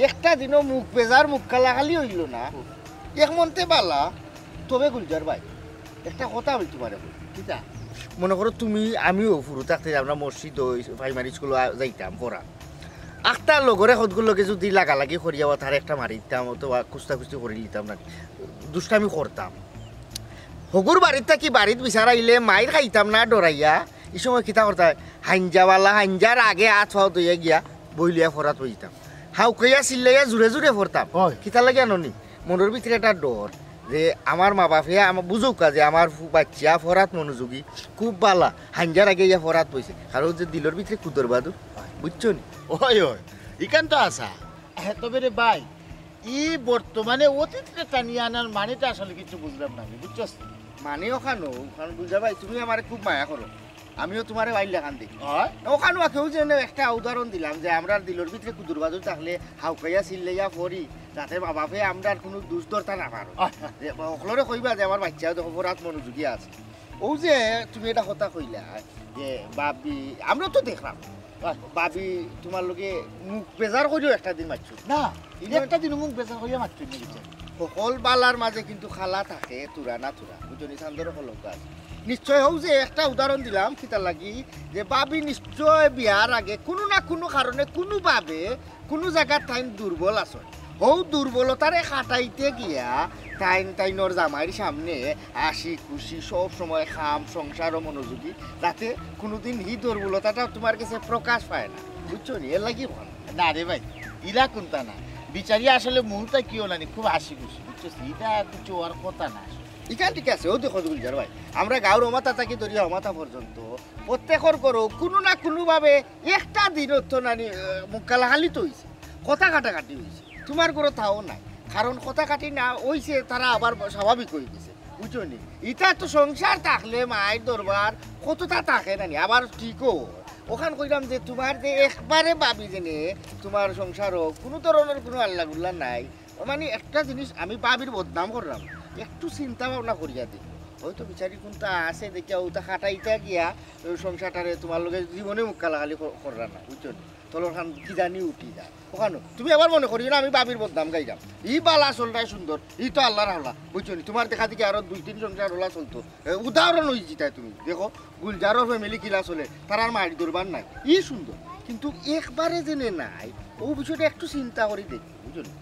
S3: একটা দিনও মুখ বেজার মুখ কালা খালি হইল না এক মনতে বালা। তবে গুলজার ভাই একটা কথা বলতে পারে
S6: কিতা
S3: মনে করো তুমি আমিও ফুরু থাকতে আমরা মসজিদ প্রাইমারি স্কুল যাইতাম পড়া আখটার লগরে সদগুলোকে যদি লাগালাগি করিয়া তার একটা মারি দিতাম তো কুস্তা কুস্তি করে নিতাম না, দুষ্টামি করতাম। হগুর বাড়ির থাকি বাড়িত বিচারাইলে মাইর খাইতাম না ডরাইয়া। এই সময় কিতা করতাম হাঞ্জাওয়ালা হাঞ্জার আগে আঠ ফাও দইয়া গিয়া বইলিয়া ফরাত হইতাম, হাউকাইয়া চিল্লাইয়া জুড়ে জুড়ে ফরতাম। কিতা লাগে আননি মনের ভিতরে একটা ডর যে আমার মা বাপে আমার বুঝুকা যে আমার বাচ্চা ফরাত মনোযোগী খুব বালা, হাঞ্জার আগে ইয়া ফরাত পইছে, কারণ যে দিলর ভিতরে কুদর বাদুর, বুঝছো নি?
S6: ওই ওই ইকান তো আসা। তবে রে ভাই ই বর্তমানে অতীতটা টানিয়ে আনার মানেটা আসলে কিছু বুঝলাম না, বুঝছস?
S3: মানে ওখানো ওখানে বুঝা ভাই তুমি আমার খুব মায়া করো, আমিও তোমার বাইর লেখান দেখি
S6: হয়
S3: ওখানো কেউ যে একটা উদাহরণ দিলাম যে আমরা দিলর ভিতরে কুদুর বাদুর থাকলে হাউকাইয়া চিল্লাইয়া ফরি যাতে মা বাপে আমরা কোনো দুষ্দরতা না পারো, সকলরে কইবা যে আমার বাচ্চাও দেখো ফরাত মনোযোগী আছে। ও যে তুমি এটা কথা কইলা যে বাবি আমরা তো দেখলাম বাবি তোমার লগে মুখ বেজার করিও একটা দিন মারছো
S6: না, একটা দিন মুখ বেচার হইয়া মারছি না।
S3: সকল বালার মাঝে কিন্তু খালা থাকে তুরা না তুরা, বুঝনি চান্দর হলক আছে নিশ্চয়। হোক যে একটা উদাহরণ দিলাম কিতা লাগি যে বাবি নিশ্চয় বিয়ার আগে কোনো না কোনো কারণে কোনোভাবে কোনো জায়গার টাইম দুর্বল আছে, হৌ দুর্বলতারে খাটাইতে গিয়া টাইনর জামাইয়ের সামনে হাসি খুশি সব সময় খাম সংসার ও মনোযোগী, যাতে কোনোদিন হি দুর্বলতাটা তোমার কাছে প্রকাশ পায় না, বুঝছো নি? এর লাগি ভালো
S6: না রে ভাই ইরা কোনটা না, বিচারি আসলে মুহূর্তে কিও না খুব হাসি খুশি, বুঝছস? এটা কিছু আর কথা না।
S3: এখান ঠিক আছে ও দেখো গুলজার ভাই আমরা গাঁর অমাতা থাকি ধরিয়া অমাতা পর্যন্ত প্রত্যেকর করো কোনো না কোনোভাবে একটা দিনত তো নানি মুখ কালাহালি তো হয়েছে, কথা কাটাকাটি হয়েছে, তোমার কোনো তাও নাই, কারণ কথা কাটি না হইছে তারা আবার স্বাভাবিক হয়ে গেছে, বুঝছো নি? এটা তো সংসার থাকলে মায়ের দরবার কতটা থাকে নানি আবার ঠিকও ওখান কইলাম যে তোমার যে একবারে ভাবি জেনে তোমার সংসারও কোনো ধরনের কোনো আল্লাহ গুল্লা নাই, মানে একটা জিনিস আমি বাবির বদনাম করলাম একটু চিন্তা ভাবনা করিয়া দিই, হয়তো বিচারি কোনটা আছে দেখিয়া ওটা খাটাইটা গিয়া সংসারটারে তোমার লগে জীবনে মুখ কালাকালি কররা না, বুঝছো তলর খান কি জানি উঠি যায় ওখানো। তুমি আবার মনে করি না আমি বাবির বদনাম গাইলাম, ই বালা চলটাই সুন্দর, ই তো আল্লাহর হাওলা, বুঝছো নি? তোমার দেখা দেখি আরো 2-3 সংসার হলা চলতো, উদাহরণ হয়েছি তাই তুমি দেখো গুলজারও ফ্যামিলি কিলা চলে, তার আর মারি দরবার নাই, ই সুন্দর, কিন্তু একবারে জেনে নাই ও বিষয়টা একটু চিন্তা করি দেখি, বুঝছো নি?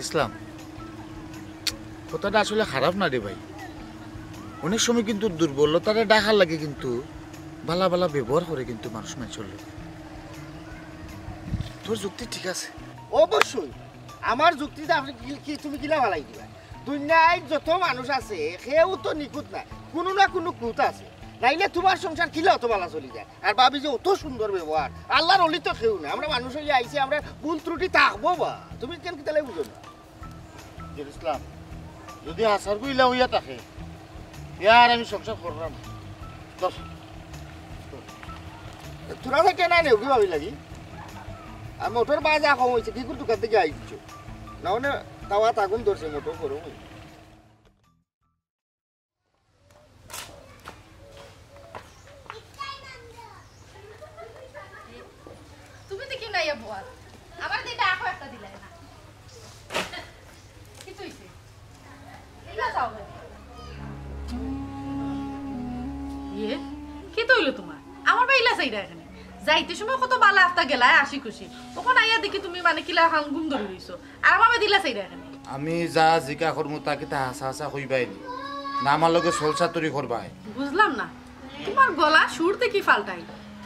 S6: ইসলাম কথাটা আসলে খারাপ না রে ভাই, অনেক সময় কিন্তু দুর্বলতারে ডাকার লাগে কিন্তু ভালা ভালা ব্যবহার করে কিন্তু মানুষ মানে চললো। তোর যুক্তি ঠিক আছে
S3: অবশ্যই আমার যুক্তিটা আপনি কি তুমি কিলা ভালাই দিবা, দুনিয়ায় যত মানুষ আছে সেও তো নিখুঁত নাই, কোনো না কোনো খুঁত আছে, নাইলে তোমার সংসার কিলা অত ভালো চলি যায়। আর ভাবি যে অত সুন্দর ব্যবহার আল্লাহর অলি তো কেউ না, আমরা মানুষ হয়ে আইছি আমরা ভুল ত্রুটি থাকবো বা তুমি কেন কি তাহলে বুঝো না?
S6: ইসলাম যদি আসার গুইলা হইয়া থাকে ইয়ার আমি সংসার করলাম
S3: তোরা থেকে নাই নেও কি ভাবি লাগি আর মোটর বাজা কম হয়েছে কি করে দোকান থেকে আইছ না মানে তাওয়া তাগুন ধরছে মোটর করো
S5: তুমি দেখি নাই বুয়া আমার দিটা আখো একটা দিলাই না কি তুইছে ইলা যাও ইয়ে কি তইলো তোমার আমার বাইলা চাইরা এখানে যাইতে সময় কত বালা আফতা গেলায় আসি খুশি ওখানে আইয়া দেখি তুমি মানে কিলা খান গুম ধরে রইছো আর আমার দিলা চাইরা এখানে
S6: আমি যা জিকা করমু তাকে তা হাসা হাসা কইবাইনি না আমার লগে সলসা তরি করবাই
S5: বুঝলাম না তোমার গলা সুরতে কি ফালটাই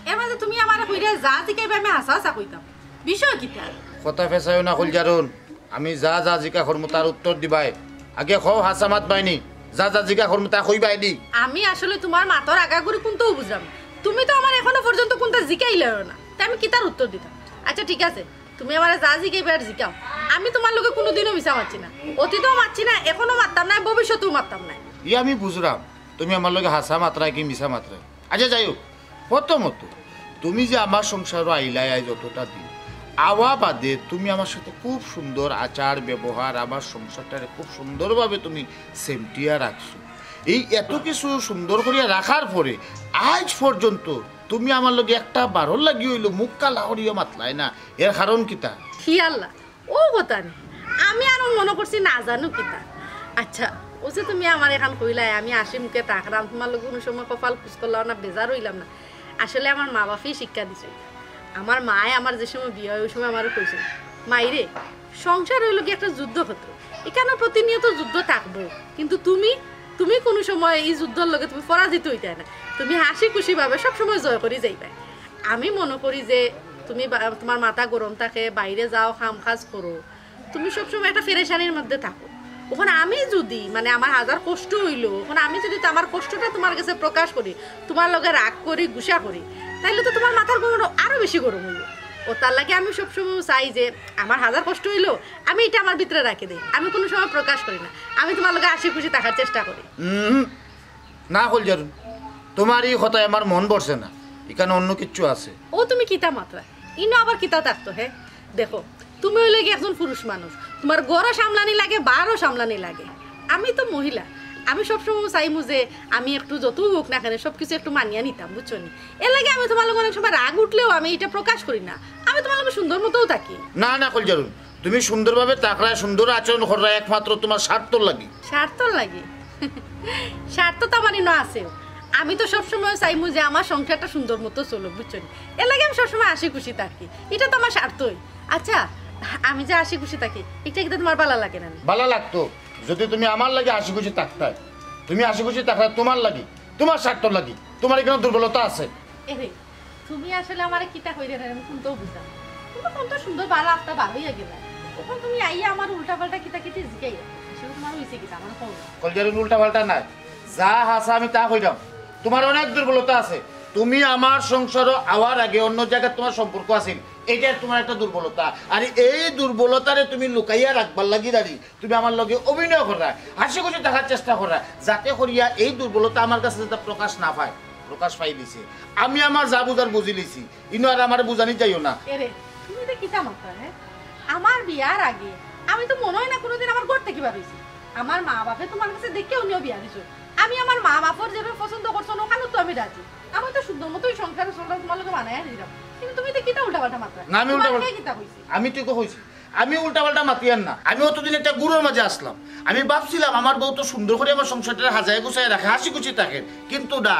S7: এর মাঝে তুমি আমার কইরা যা জিকাইবে আমি হাসা হাসা কইতাম বিষয় কিটা
S6: কথা ফেসাইও না কলজারুন আমি যা যা জিকা করমু তার উত্তর দিবাই আগে খও হাসামাত বাইনি যা যা জিকা করমু তা কইবাই দি
S7: আমি আসলে তোমার মাতর আগাগুড়ি কোনটাও বুঝলাম না। তুমি তো আমার এখনো পর্যন্ত কোনটা জিকাইলেও না তাই আমি কি তার উত্তর দিতাম আচ্ছা ঠিক আছে তুমি আমার যা জিকাইবে আর জিকাও আমি তোমার লগে কোনোদিনও মিশা মারছি না অতীতেও মারছি না এখনো মারতাম না ভবিষ্যতেও মারতাম না
S6: ই আমি বুঝলাম তুমি আমার লগে হাসা মাত্রায় কি মিশা মাত্রায় আচ্ছা যাই হোক প্রথমত তুমি যে আমার সংসার আইলাই আই যতটা দিন আওয়া বাদে তুমি আমার সাথে খুব সুন্দর আচার ব্যবহার আমার সংসারটারে খুব সুন্দরভাবে তুমি সেমটিয়া রাখছো এই এত কিছু সুন্দর করিয়া রাখার পরে আজ পর্যন্ত তুমি আমার লগে একটা বারো লাগি হইলো মুখ কালা করিয়া মাতলাই না এর কারণ কিতা
S7: কি আল্লাহ ও কথা নেই আমি আর মনে করছি না জানো কিতা আচ্ছা ও যে তুমি আমার এখন কইলাই আমি আসি মুখে তাকরাম তোমার লোক কোনো সময় কপাল খুঁজ করলাম না বেজার হইলাম না আসলে আমার মা বাপই শিক্ষা দিছে আমার মায়ে আমার যে সময় বিয়ে হয় ওই সময় আমারও কইছে মাইরে সংসার হইল কি একটা যুদ্ধক্ষেত্র এখানে প্রতিনিয়ত যুদ্ধ থাকবো কিন্তু তুমি তুমি কোনো সময় এই যুদ্ধের লগে তুমি পরাজিত হইতে না তুমি হাসি খুশি ভাবে সবসময় জয় করে যাইবে আমি মনে করি যে তুমি তোমার মাথা গরম থাকে বাইরে যাও কাম কাজ করো তুমি সবসময় একটা ফেরেশানির মধ্যে থাকো ওখানে আমি যদি মানে আমার হাজার কষ্ট হইলো ওখানে আমি যদি আমার কষ্টটা তোমার কাছে প্রকাশ করি তোমার লগে রাগ করি গুসা করি তাইলে তো তোমার মাথার গরম আরো বেশি গরম হইলো ও তার লাগে আমি সবসময় চাই যে আমার হাজার কষ্ট হইলো আমি এটা আমার ভিতরে রাখে দিই আমি কোনো সময় প্রকাশ করি না আমি তোমার লগে হাসি খুশি থাকার চেষ্টা করি
S6: না কলজারুন তোমার এই কথায় আমার মন বসে না এখানে অন্য কিছু আছে
S7: ও তুমি কিতা মাত্রা ইনো আবার কিতা থাকতো হ্যাঁ দেখো তুমি হইলে কি একজন পুরুষ মানুষ তোমার গড়ও সামলানি লাগে বারও সামলানি লাগে আমি তো মহিলা আমি সবসময় চাইমু যে আমি একটু যত হোক না কেন সবকিছু একটু মানিয়ে নিতাম বুঝছো নি এর লাগে আমি তোমার লোক অনেক সময় রাগ উঠলেও আমি এটা প্রকাশ করি না আমি তোমার লোক সুন্দর মতোও থাকি
S6: না না কলজারুন তুমি সুন্দরভাবে তাকড়ায় সুন্দর আচরণ করা একমাত্র তোমার স্বার্থ লাগি
S7: স্বার্থ লাগে স্বার্থ তো আমার ইনো আছে আমি তো সবসময় চাইমু যে আমার সংসারটা সুন্দর মতো চলো বুঝছো নি এর লাগে আমি সবসময় হাসি খুশি থাকি এটা তো আমার স্বার্থই আচ্ছা আমি যে হাসি খুশি থাকি এটা কিন্তু তোমার ভালো লাগে না
S6: ভালো লাগতো যদি তুমি আমার লাগে হাসি খুশি থাকতাই তুমি হাসি খুশি থাকলে তোমার লাগি তোমার স্বার্থ লাগি তোমার এখানে দুর্বলতা আছে
S7: এরে তুমি আসলে আমার কিতা কইরে রে আমি কোনটাও বুঝতাম তুমি কোনটা সুন্দর ভালো একটা ভালোই গেলা তখন তুমি আইয়া আমার উল্টা পাল্টা কিতা কিতি জিগাই আসলে তোমার হইছে কিতা আমার কও
S6: কলজারুন উল্টা পাল্টা নাই যা হাসা আমি তা কইলাম তোমার অনেক দুর্বলতা আছে তুমি আমার সংসার আওয়ার আগে অন্য জায়গায় তোমার সম্পর্ক আছে এটা তোমার একটা দুর্বলতা আর এই দুর্বলতারে তুমি লুকাইয়া রাখবার লাগি দাঁড়ি তুমি আমার লগে অভিনয় করা হাসি খুশি দেখার চেষ্টা করা যাতে করিয়া এই দুর্বলতা আমার কাছে যাতে প্রকাশ না পায় প্রকাশ পাই দিছে আমি আমার যা বুঝার বুঝি লিছি ইনো আর আমার বুঝানি যাইও না
S7: এরে তুমি তো কিতা মাত্রা হ্যাঁ আমার বিয়ার আগে আমি তো মনে হয় না কোনোদিন আমার ঘর থেকে বার হইছি আমার মা বাপে তোমার কাছে দেখে উনিও বিয়া দিছো আমি আমার মা বাপর যেভাবে পছন্দ করছো ওখানে তো আমি রাজি আমি তো সুন্দর মতোই সংসারে চললাম তোমার লোকে বানায় দিলাম কিন্তু তুমি তো কিতা উল্টা পাল্টা মাত্রা
S6: না আমি উল্টা পাল্টা
S7: কিতা কইছি
S6: আমি ঠিক হইছি আমি উল্টা পাল্টা মাতিয়ান না আমি অতদিন একটা গুরুর মাঝে আসলাম আমি ভাবছিলাম আমার বউ তো সুন্দর করে আমার সংসারটা হাজায় গুছায় রাখে হাসি খুশি থাকে কিন্তু না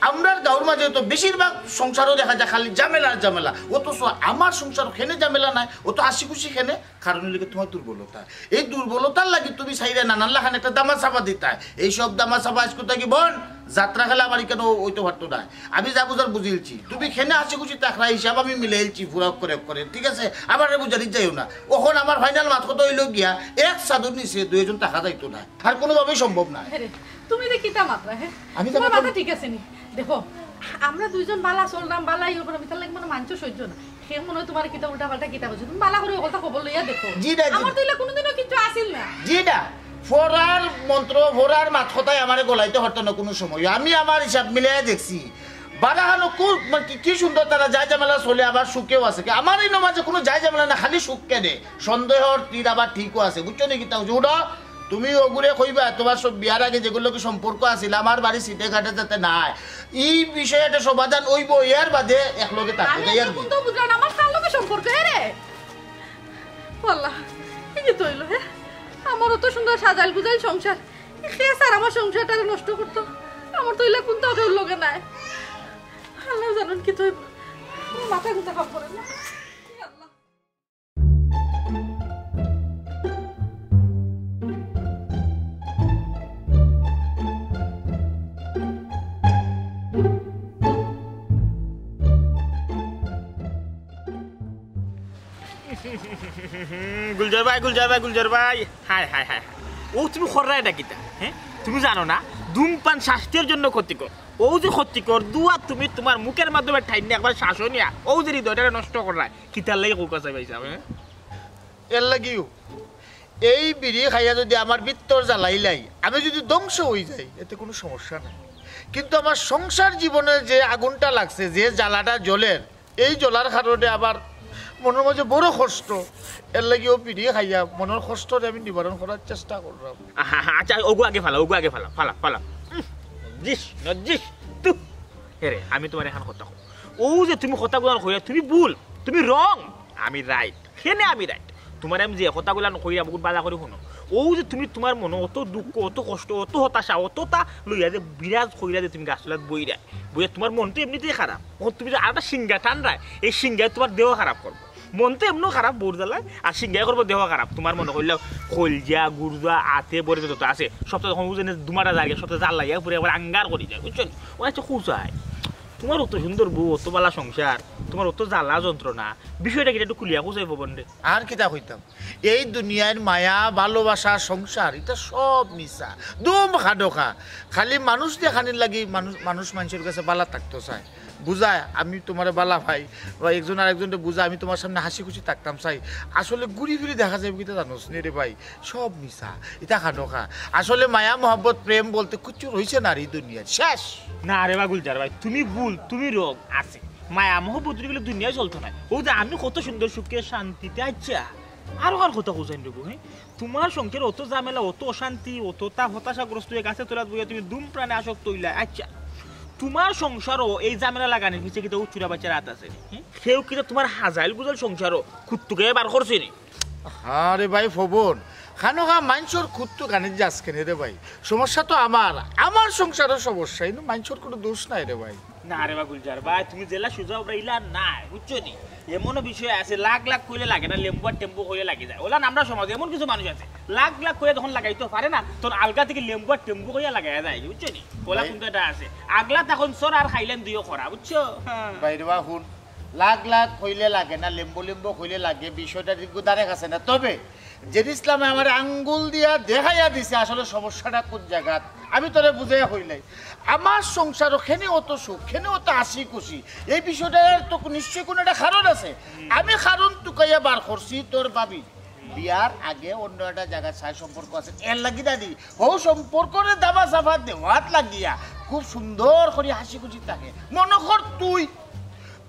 S6: আমরা গাঁর মাঝে তো বেশিরভাগ সংসারও দেখা যায় খালি ঝামেলা আর ঝামেলা অথচ আমার সংসার খেনে ঝামেলা নাই ও তো হাসি খুশি খেনে কারণ লিখে তোমার দুর্বলতা এই দুর্বলতার লাগি তুমি চাইলে নানান লাখান একটা দামা চাপা দিতাই এইসব দামা চাপা আজকে থাকি বোন যাত্রা খেলা আমার কেন ওইতো পারতো না আমি যা বুঝার বুঝিলছি তুমি খেনে হাসি খুশি তাকরা হিসাব আমি মিলাইলছি পুরা করে ঠিক আছে আবার বুঝারি যাইও না ওখন আমার ফাইনাল মাত কত হইল গিয়া এক চাদর নিচে দুইজন টাকা যাইতো না আর কোনোভাবেই সম্ভব না
S7: তুমি তো কিতা মাত্রা হ্যাঁ
S6: আমি
S7: তোমার মাথা ঠিক আছে নি দেখো আমরা দুইজন বালা চললাম বালা ইয়ে করে আমি তার লাগে মানে মানছ সহ্য না সে মনে হয় তোমার কিতা উল্টা পাল্টা কিতা বলছো তুমি বালা করে কথা খবর লইয়া দেখো আমার তো এলা কোনোদিনও কিছু আসিল না
S6: জি না ফোরার মন্ত্র ফোরার মাত কথায় আমার গলাইতে হতো না কোনো সময় আমি আমার হিসাব মিলাই দেখছি বারাহানো কি সুন্দর তারা যায় ঝামেলা চলে আবার সুখেও আছে আমার এই নমাজে কোনো যায় ঝামেলা না খালি সুখ কেনে সন্দেহর তীর আবার ঠিকও আছে বুঝছো নাকি তাও উঠো তুমি ওগুলো কইবা তোমার সব বিয়ার আগে যেগুলোকে সম্পর্ক আছিল আমার বাড়ি সিটে ঘাটে যাতে নাই এই বিষয়ে একটা সমাধান ওইব ইয়ার বাদে একলগে থাকতে যাই আর
S7: কিন্তু বুঝলাম আমার কার লগে সম্পর্ক রে আল্লাহ কি তো হইলো হ্যাঁ আমারও তো সুন্দর সাজাল গুজাল সংসার সে স্যার আমার সংসারটা নষ্ট করতো আমার তো এলা কোনটা ওর লগে নাই আল্লাহ জানেন কি তো মাথা গুতা কাম করে না
S4: গুলজার ভাই হায় হায় হায় ও তুমি খররা এটা কিতা হ্যাঁ তুমি জানো না ধূমপান স্বাস্থ্যের জন্য ক্ষতিকর ও যে ক্ষতিকর দুয়া তুমি তোমার মুখের মাধ্যমে ঠাইনি একবার শ্বাসও নিয়া ও যে হৃদয়টা নষ্ট করায় কিতার লাগে কোকা চাই পাইছা
S6: এর লাগিও এই বিড়ি খাইয়া যদি আমার ভিতর জ্বালাইলাই আমি যদি ধ্বংস হয়ে যাই এতে কোনো সমস্যা নাই কিন্তু আমার সংসার জীবনে যে আগুনটা লাগছে যে জ্বালাটা জ্বলের এই জ্বলার কারণে আবার মনের মাঝে বড় কষ্ট এর লাগিও বিড়ি খাইয়া মনের কষ্টটা আমি নিবারণ করার চেষ্টা করলাম
S4: আচ্ছা ওগু আগে ফালা জিস তু হেরে আমি তোমার এখন কথা কম ও যে তুমি কথাগুলো কইয়া তুমি ভুল তুমি রং আমি রাইট হেনে আমি রাইট তোমার আমি যে কথাগুলো কইয়া বহুত বাজা করে শুনো ও যে তুমি তোমার মনে অত দুঃখ অত কষ্ট অত হতাশা অতটা লইয়া যে বিরাজ কইরা যে তুমি গাছতলাত বইরা তোমার মনটা এমনিতেই খারাপ ও তুমি যে আরেকটা সিংহা টানরায় এই সিংহায় তোমার দেহ খারাপ করবো মন তো এমনও খারাপ বোর জ্বালায় আর সিংহাই করবো দেহ খারাপ তোমার মনে করলে খলজা গুড়জা আতে বরে যত আছে সপ্তাহে যখন বুঝে দুমারা জায়গা সপ্তাহে জাল লাগিয়া পুরো একবার আঙ্গার করি যায় বুঝছো ও হচ্ছে খুঁচায় তোমার অত সুন্দর বউ অত বালা সংসার তোমার অত জ্বালা যন্ত্রণা বিষয়টা কি একটু খুলিয়া খুঁজাই পাবন রে
S6: আর কিতা কইতাম এই দুনিয়ার মায়া ভালোবাসা সংসার এটা সব মিছা দুম খাডোখা খালি মানুষ দেখানির লাগি মানুষ মানুষের কাছে বালা থাকতো চায় বুঝায় আমি তোমার বালা ভাই বা একজন আর একজনকে বুঝায় আমি তোমার সামনে হাসি খুশি থাকতাম চাই আসলে ঘুরি ফিরি দেখা যাবে কিতা জানোস নে রে ভাই সব মিছা এটা খাডোখা আসলে মায়া মহব্বত প্রেম বলতে কিছু রয়েছে না এই দুনিয়ার শেষ
S4: না রে বা গুলজার ভাই তুমি ভুল তুমি রোগ আছে মায়া মহব্বত গেলে দুনিয়ায় চলতো না ও যে আমি কত সুন্দর সুখে শান্তিতে আচ্ছা আরো আর কথা কোথায় দেবো হ্যাঁ তোমার সংখ্যের অত ঝামেলা অত অশান্তি অতটা হতাশাগ্রস্ত হয়ে গাছে তোলা বইয়া তুমি দুম প্রাণে আসক্ত হইলা আচ্ছা তোমার সংসারও এই ঝামেলা লাগানোর পিছিয়ে কিন্তু চুরা বাচ্চা রাত আছে সেও কিন্তু তোমার হাজাইল গুজাল সংসারও খুঁতটুকে বার করছে নি
S6: হ্যাঁ রে ভাই ফবন খানোখা মানুষের খুঁতটু কানের যাস কেনে রে ভাই সমস্যা তো আমার সংসারের সমস্যা কিন্তু মানুষের কোনো দোষ নাই রে ভাই
S4: না রে বা গুলজার ভাই তুমি জেলা সুযোগ ইলা না বুঝছো নি এমনও বিষয় আছে লাখ লাখ কইলে লাগে না লেম্বু আর টেম্পু কইলে লাগে যায় ওলা আমরা সমাজে এমন কিছু মানুষ আছে লাখ লাখ কইলে যখন লাগাইতে পারে না তোর আলগা থেকে লেম্বু আর টেম্পু কইয়া লাগাই যায় বুঝছো নি ওলা কিন্তু এটা আছে আগলা তখন সর আর খাইলেন দুইও খরা বুঝছো
S6: ভাই রে বা শুন লাখ লাখ কইলে লাগে না লেম্বু কইলে লাগে বিষয়টা দাঁড়ে আছে না তবে জেদ ইসলামে আমার আঙ্গুল দিয়া দেখাইয়া দিছে আসলে সমস্যাটা কোন জায়গা আমি তোরে বুঝাইয়া হইলাই আমার সংসারও খেনে অত সুখ খেনে অত হাসি খুশি এই বিষয়টার তো নিশ্চয়ই কোনো একটা কারণ আছে আমি কারণ টুকাইয়া বার করছি তোর ভাবি বিয়ার আগে অন্য একটা জায়গায় ছায় সম্পর্ক আছে এর লাগি দাদি ও সম্পর্কের দাবা চাফা দেওয়াত লাগিয়া খুব সুন্দর করে হাসি খুশি থাকে মনে কর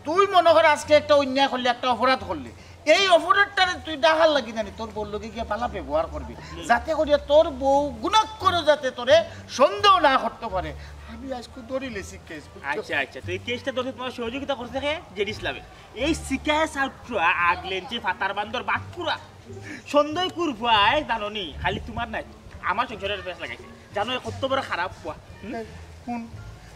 S6: তুই মনে কর আজকে একটা অন্যায় করলি একটা অপরাধ করলি এই অপরাধটারে তুই ডাকার লাগি জানি তোর বউ লোকে গিয়ে পালা ব্যবহার করবি যাতে করিয়া তোর বউ গুণাক করে যাতে তোরে সন্দেহ না করতে পারে আমি আজকে ধরে লেছি কেস
S4: আচ্ছা তো এই কেসটা ধরে তোমার সহযোগিতা করতে থাকে জেড ইসলামে এই শিকায় সাউট্রা আগলেন যে ফাতার বান্দর বাটপুরা সন্দেহ করবাই জানো নি খালি তোমার নাই আমার সংসারের পেশ লাগাইছে জানো কত বড় খারাপ পোয়া
S6: কোন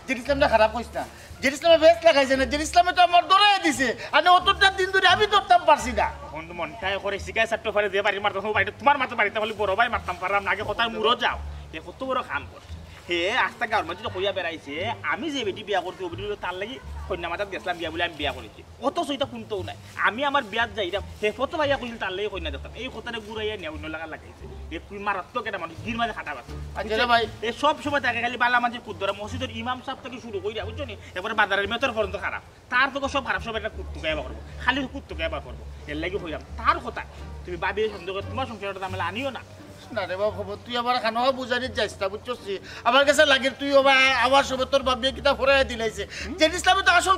S6: জেড ইসলামটা খারাপ কইস না জেড ইসলামে বেশ লাগাইছে না জেড ইসলামে তো আমার ধরে দিছে আর অতটা দিন ধরে আমি ধরতাম পারছি না
S4: এখন মনটাই করে শিকায় সাট্টো ফারে দিয়ে বাড়ি মারতাম বাড়িতে তোমার মারতে বাড়িতে হলে বড় ভাই মারতাম পারলাম না আগে কোথায় মুরো যাও এ কত বড় কাম করছে হে আস্তা গাঁর মধ্যে কইয়া বেড়াইছে আমি যে বেটি বিয়া করতে ও বেটি তার লাগি কন্যা মাতাত গেছিলাম বিয়া বলে আমি বিয়া করেছি অত সইটা শুনতেও নাই আমি আমার বিয়াত যাই হে কত ভাইয়া কইল তার লাগি কন্যা দেখতাম এই কথাটা ঘুরাইয়া নেও অন্য লাগা লাগাইছে এ তুই মারাত্মক একটা মানুষ গির মাঝে খাটা বাস
S6: ভাই
S4: এই সব সময় থাকে খালি বালা মাঝে কুদ্দরা মসজিদের ইমাম সাহেব থেকে শুরু কইরা বুঝছো নি এবারে বাজারের মেতর পর্যন্ত খারাপ তার তো সব খারাপ সব একটা কুত্তু গাইবা করবো খালি কুত্তু গাইবা করবো এর লাগি হইলাম তার কথা তুমি ভাবি সন্দেহ করে তোমার সংসারটা তাহলে আনিও না
S6: না রে বাবা খবর তুই আমার খানো বুঝানি যাইস না বুঝছিস আমার কাছে লাগে তুই আমার সব তোর ভাবিয়ে কিতা ফরাইয়া দিলাইছে জেড ইসলামে তো আসল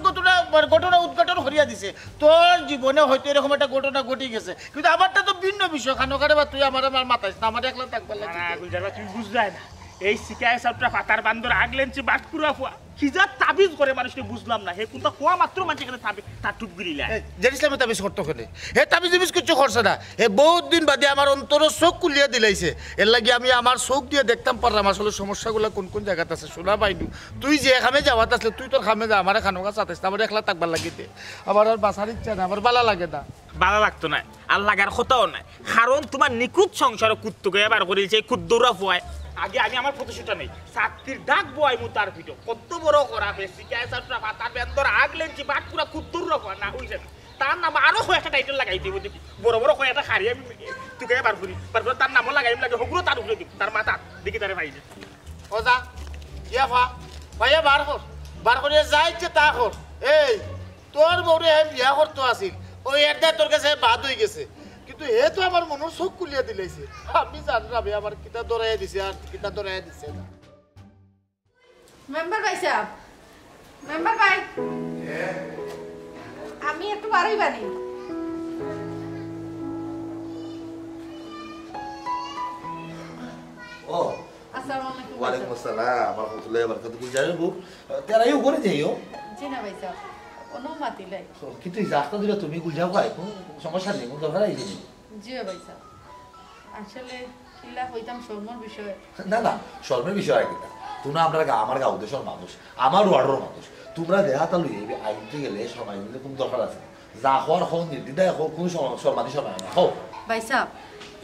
S6: ঘটনা উদ্ঘাটন করিয়া দিছে তোর জীবনে হয়তো এরকম একটা ঘটনা ঘটে গেছে কিন্তু আমারটা তো ভিন্ন বিষয় খানো কারে বা তুই আমার মাথাইস না আমার একলা থাকবার লাগে
S4: তুমি বুঝলাই না এই শিকায় সবটা পাতার বান্দর আগলেনছি বাটপুরা ফুয়া খিজা তাবিজ করে মানুষকে বুঝলাম না হে কোনটা কোয়া মাত্র মানুষ এখানে তার টুপ গিরিলা
S6: জেড ইসলামে তাবিজ করতে হলে হে তাবিজ কিছু করছে না হে বহুত দিন বাদে আমার অন্তর চোখ খুলিয়া দিলাইছে এর লাগি আমি আমার চোখ দিয়ে দেখতাম পারলাম আসলে সমস্যাগুলো কোন কোন জায়গাতে আছে শোনা পাইনু তুই যে খামে যাওয়াত আসলে তুই তোর খামে যা আমার খানো গাছ আতাইস আমার একলা থাকবার লাগিতে আমার আর বাঁচার ইচ্ছা না আমার বালা লাগে না
S4: ভালো লাগতো না আর লাগার কথাও নাই কারণ তোমার নিখুঁত সংসার কুত্তুকে এবার করেছে কুদ্দুরা ফুয়ায় আগে আমি আমার প্রতিষ্ঠা নেই সাতটির ডাক বয় মু তার ভিডিও কত বড় করা হয়েছে ক্যাসারটা পাতার বেন্দর আগলেনছি বাটপুরা কুত্তুর রকম না হইছে তার নাম আরো একটা টাইটেল লাগাই দিব দেখি বড় বড় কয়েকটা খারি আমি তোকে বার করি তার নামও লাগাইম লাগে হগুলো তার উপরে দিব তার মাথা দেখি তারে ভাই
S6: ও যা ইয়া ভাইয়া বার করিয়া যাইছে তা কর। এই তোর বউরে হে বিয়া করতে আসিল ওই একটা তোর কাছে বাদ হয়ে গেছে, কিন্তু হে তো আমার মনের চোখ খুলিয়া দিলাইছে। আমি জানলাম আমার কিতা দরাইয়া দিছে আর কিতা দরাইয়া দিছে।
S7: মেম্বার ভাই সাহেব, মেম্বার ভাই, আমি একটু বাড়াই বানি।
S8: ও
S7: আসসালামু আলাইকুম।
S8: ওয়ালাইকুম আসসালাম ওয়া রাহমাতুল্লাহি ওয়া বারাকাতুহু। জানেন বউ তেরাইও করে যাইও
S7: জি না ভাই সাহেব, অনুমতি লাই।
S8: কিন্তু এই রাস্তা দিলে তুমি গুলজাও গাই কোনো সমস্যা নেই, কোনো দরকার আইছে
S7: জি ভাই সাহেব, আসলে কিলা হইতাম শর্মর বিষয়ে।
S8: না শর্মের বিষয় আর কিনা তোমরা আমরা আমার গাঁও দেশের মানুষ, আমার ওয়ার্ডের মানুষ, তোমরা দেহাতা লই আইনতে গেলে সময় দিলে কোনো দরকার আছে যা হওয়ার হোক নির্দিদায় হোক কোনো সম্মানী সময় না হোক।
S7: ভাই সাহেব,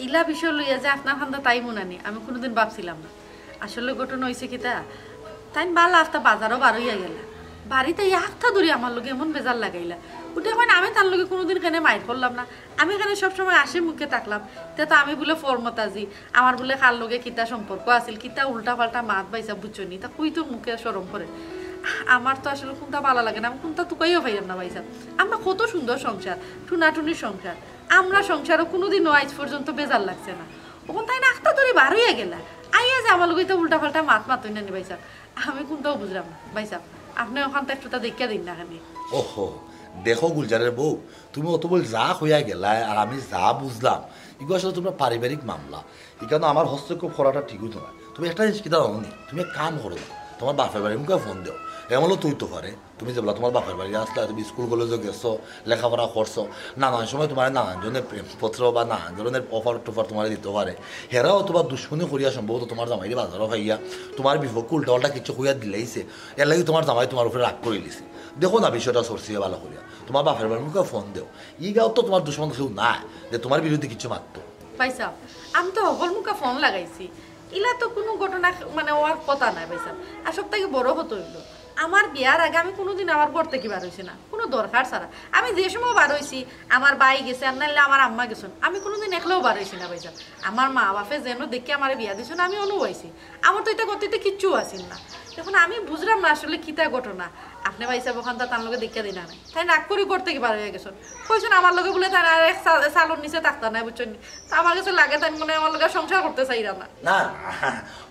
S7: ইলা বিষয় লইয়া যে আপনার খান্দা তাই মনানি আমি কোনোদিন ভাবছিলাম না। আসলে ঘটনা হয়েছে কি তাই বালা আফতা বাজারও বার হইয়া গেলা, বাড়িতে একটা দূরে আমার লোকে এমন বেজার লাগাইলা। ওটা হয় আমি তার লোকে কোনোদিন কেন মাইর করলাম না, আমি এখানে সবসময় আসে মুখে থাকলাম। তে তো আমি বলে ফরমতাজি আমার বলে খার লোকে কিতা সম্পর্ক আছিল, কিতা উল্টা পাল্টা মাত বাইসা বুঝছনি, তা কই তো মুখে সরম করে। আমার তো আসলে কোনটা ভালো লাগে না, আমি কোনটা তুকাইও পাইলাম না ভাইসা। আমরা কত সুন্দর সংসার, টুনাটুনির সংসার, আমরা সংসারও কোনোদিনও আজ পর্যন্ত বেজার লাগছে না। ওখান তাই না একটা দূরে বার হইয়া গেলা, আইয়া যে আমার লোকে তো উল্টা পাল্টা মাতই না নি ভাইসা। আমি কোনটাও বুঝলাম না ভাইসা, আপনি ওখানটা একটু তা দেখিয়া দিন না খানি।
S8: ওহো দেখো গুলজারের বউ, তুমি অত বল যা হইয়া গেলাই আর আমি যা বুঝলাম এগুলো আসলে তোমরা পারিবারিক মামলা, এখানে আমার হস্তক্ষেপ করাটা ঠিক হতো না। তুমি একটা জিনিস কিনা জানি, তুমি এক কাম করো না, তোমার বাপের বাড়ি মুখে ফোন দেও, এমনও তুই তো পারে তুমি যে বলা তোমার বাপের বাড়ি আসলে তুমি স্কুল কলেজে গেছো, লেখাপড়া করছো, নানান সময় তোমার নানান জনের প্রেমপত্র বা নানান ধরনের অফার টফার তোমার দিতে পারে, হেরাও তোমার দুশ্মনী করিয়া সম্ভবত তোমার জামাইরে বাজারও খাইয়া তোমার বিপক্ষ উল্টাপাল্টা কিছু কইয়া দিলেইছে, এর লাগে তোমার জামাই তোমার উপরে রাগ করে দিছে। দেখো না বিষয়টা সরষিয়ে ভালো করিয়া তোমার বাপের বাড়ির মুখে ফোন দেও, ই গাও তো তোমার দুশ্মন কেউ নাই যে তোমার বিরুদ্ধে কিছু মারতো।
S7: ভাইসা আমি তো হবল মুখে ফোন লাগাইছি, ইলা তো কোনো ঘটনা মানে ওর কথা নাই ভাইসা। আর সব থেকে বড় হতো হইলো আমার বিয়ার আগে আমি কোনোদিন আমার ঘর থেকে বার হয়েছি না, কোনো দরকার ছাড়া। আমি যে সময় বার হয়েছি আমার ভাই গেছে আর নাহলে আমার আম্মা গেছেন, আমি কোনোদিন একলেও বার হয়েছি না ভাইসা। আমার মা বাপে যেন দেখে আমার বিয়া দিয়েছেন আমি অনুবাইছি, আমার তো এটা করতে কিচ্ছু আসিল না। এখন আমি বুঝলাম না আসলে কিতা ঘটনা। আপনি ভাইসা ওখানটা তার লোকে দেখে দিন না, তাই নাক করে ঘর থেকে বার হয়ে গেছেন, কইছেন আমার লোকে বলে তার আর এক সালন নিচে থাকতাম না বুঝছেন। তা আমার কাছে লাগে তাই মনে আমার লোকে সংসার করতে চাইরা না।
S8: না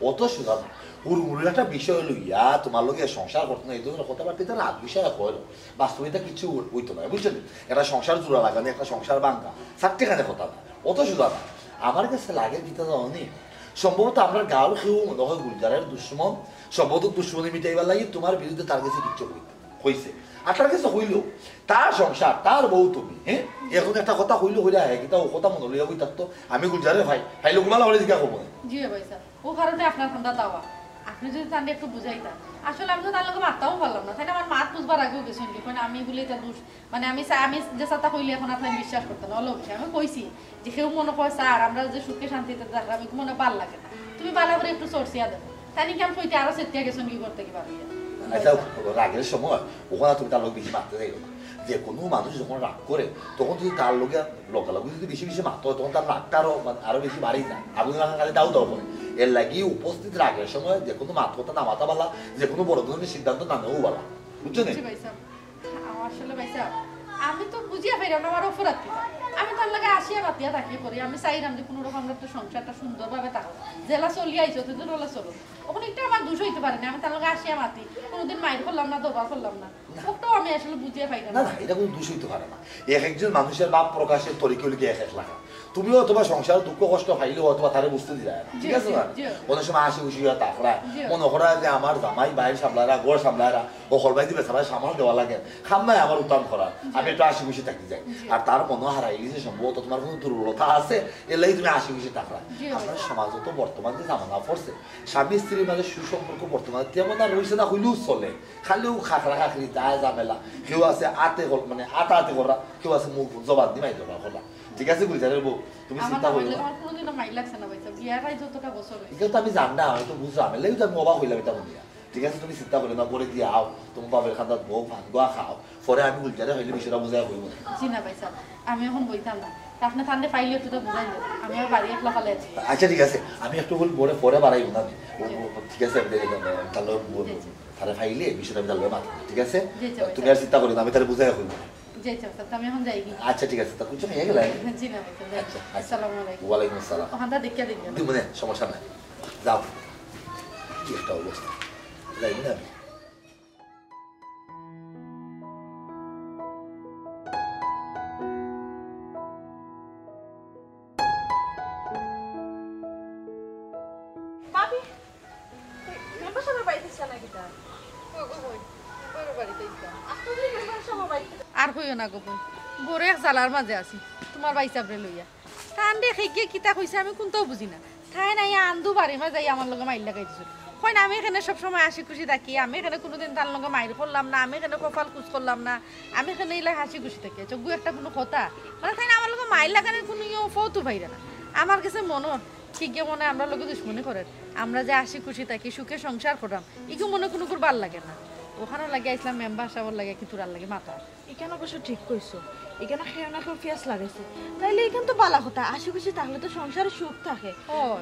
S8: অত সুদা না, উড়মুড়ির একটা বিষয় লইয়া তোমার লোকে সংসার করতো না, এই ধরনের কথাবার্তা রাগ বিষয় হইল, বাস্তবিকতা কিছু হইতো না বুঝছেন। একটা সংসার জোড়া লাগানো, একটা সংসার ভাঙ্গা চারটেখানে কথা না, অত সুদা না। আমার কাছে লাগে দিতে জানি সম্ভবত আপনার গাঁর কেউ মনে হয় গুলজারের দুশ্মন, সম্ভবত দুশ্মনী মিটাইবার লাগে তোমার বিরুদ্ধে তার কাছে কিচ্ছু হইছে। আর তার কাছে হইল তার সংসার, তার বউ তুমি, হ্যাঁ এখন একটা কথা হইলো হইলে হ্যাঁ কিন্তু ও কথা মনে লইয়া বই থাকতো আমি গুলজারে ভাই ভাই লোকমালা হলে দিকা হবো না।
S7: জি ভাইসা, ও কারণে আপনার ঠান্ডা তাওয়া আপনি যদি তাহলে একটু বুঝাইতেন। আসলে আমি তো তার লোকে মারতেও পারলাম না, তাই না আমার মাত বুঝবার আগেও গেছেন কি আমি বলি এটা দোষ, মানে আমি যে সাথে হইলে এখন আপনার বিশ্বাস করতেন না। অলপ আমি কইছি যে কেউ মনে করে স্যার আমরা যে সুখে শান্তিতে থাকলাম আমি মনে ভাল লাগে না, তুমি ভালো করে একটু চর্চিয়া দেবো, তাই নাকি আমি কইতে আরো চেষ্টা গেছেন কি করতে কি পারবি।
S8: রাগের সময় ওখানে তুমি তার লোক বেশি মারতে চাইলো না। যে কোনো মানুষ যখন রাগ করে তখন যদি তার লোকে লগালগি যদি বেশি বেশি মারতে হয় তখন তার রাগটা আরো বেশি বাড়ি যায়, আগুন লাগা খালি দাও দাও করে। এর লাগি উপস্থিত রাগের সময় যে কোনো মাথা কথা নামাতা বালা, যে কোনো বড় ধরনের সিদ্ধান্ত না নেও বালা, বুঝছো না?
S7: আসলে ভাইসা আমি তো বুঝিয়া পাইলাম না আমার অপরাধ কি। আমি তার লাগে আসিয়া বাতিয়া থাকি করি, আমি চাইলাম যে কোনো রকম একটা সংসারটা সুন্দরভাবে থাকো, জেলা চলিয়ে আইসো তুই ওলা চলো, ওখানে একটু আমার দোষ হইতে পারে না। আমি তার লাগে আসিয়া মাতি কোনোদিন মাইর করলাম না, দরবার করলাম না, ওটাও আমি আসলে বুঝিয়া পাইলাম
S8: না। এটা কোনো দোষ হইতে পারে না, এক একজন মানুষের ভাব প্রকাশের তরিকে এক এক লাগা। তুমিও তোমার সংসার দুঃখ কষ্ট পাইলেও অথবা তারে বুঝতে দিলে না, ঠিক আছে না? অনেক সময় হাসি খুশি হয়ে তাকড়া মনে করা যে আমার জামাই বাইর সামলারা গোড় সামলারা ও হলবাই দিবে সবাই সামাল দেওয়া লাগে, খাম নাই আমার উত্তান করা, আমি একটু হাসি খুশি থাকতে যাই। আর তার মনে হারাই গেছে সম্ভবত তোমার কোনো দুর্বলতা আছে, এর লাগে তুমি হাসি খুশি তাকড়া। আপনার সমাজও তো বর্তমান যে জামানা পড়ছে, স্বামী স্ত্রীর মাঝে সুসম্পর্ক বর্তমানে তেমন আর রয়েছে না, হইলেও চলে, খালিও খাখরা খাখরি দায় ঝামেলা, কেউ আছে আতে মানে আতা আতে করা, কেউ আছে মুখ জবাব দি মাই জবাব করা, ঠিক আছে গুলজারের বউ তুমি চিন্তা করো না। এটা তো আমি জানি না, আমি তো বুঝলাম, এর লাগে তো আমি অবাক হইলাম এটা বলিয়া, ঠিক আছে তুমি চিন্তা করো না, পরে দিয়ে আও তোমার বাবার খান্দাত বউ ভাত গোয়া খাও, পরে আমি গুলজারে হইলে বিষয়টা বুঝাই হইব।
S7: জি না ভাই স্যার, আমি এখন বইতাম না, আপনি ঠান্ডে ফাইলে একটু তো বুঝাই দেন আমি আর বাড়ি একলা ফালে আছি
S8: আচ্ছা ঠিক আছে আমি একটু পরে বাড়াইব না ঠিক আছে তাহলে তারা ফাইলে বিষয়টা আমি তাহলে মাথা ঠিক আছে তুমি আর চিন্তা করি না আমি তাহলে বুঝাই হইব
S7: জি আচ্ছা আমি এখন যাই কি
S8: আচ্ছা ঠিক আছে তা কিছু হয়ে গেল
S7: জি না
S8: আচ্ছা
S7: আসসালামু আলাইকুম
S8: ওয়ালাইকুম আসসালাম
S7: ওখানটা দেখিয়া দেখবেন
S8: তুমি মানে সমস্যা নাই যাও কি একটা অবস্থা যাই না আমি
S5: ভাবি মেম্বার সাহেবের বাড়িতে ছিল নাকি তা
S7: আর হইও না গোপন বড় এক জালার মাঝে আছি তোমার ভাই সাবরে লইয়া ঠান্ডে খেয়ে কিতা কইছে আমি কোনটাও বুঝি না ঠাই নাই আন্দু বাড়ি হয় যাই আমার লগে মাইল লাগাই দিছিল হয় না আমি এখানে সবসময় আসি খুশি থাকি আমি এখানে কোনোদিন তার লগে মাইল করলাম না আমি এখানে কপাল কুচ করলাম না আমি এখানে এলে হাসি খুশি থাকি চোখ একটা কোনো কথা মানে তাই না আমার লগে মাইল লাগানোর কোনো ফৌতু ভাইরা না আমার কাছে মনে ঠিক মনে আমরা লোক দুশ্মনী করেন আমরা যে আসি খুশি থাকি সুখে সংসার করলাম ইগু মনে কোনো ভাল লাগে না ওখানে লাগে আসলাম মেম্বার সাহেব লাগে কিন্তু আর লাগে মাথা
S5: এখানে অবশ্য ঠিক কইছো এখানে খেয়ে না খেয়ে ফিয়াস লাগাইছে তাইলে এখান তো বালা কথা আশি খুশি থাকলে তো সংসারে সুখ থাকে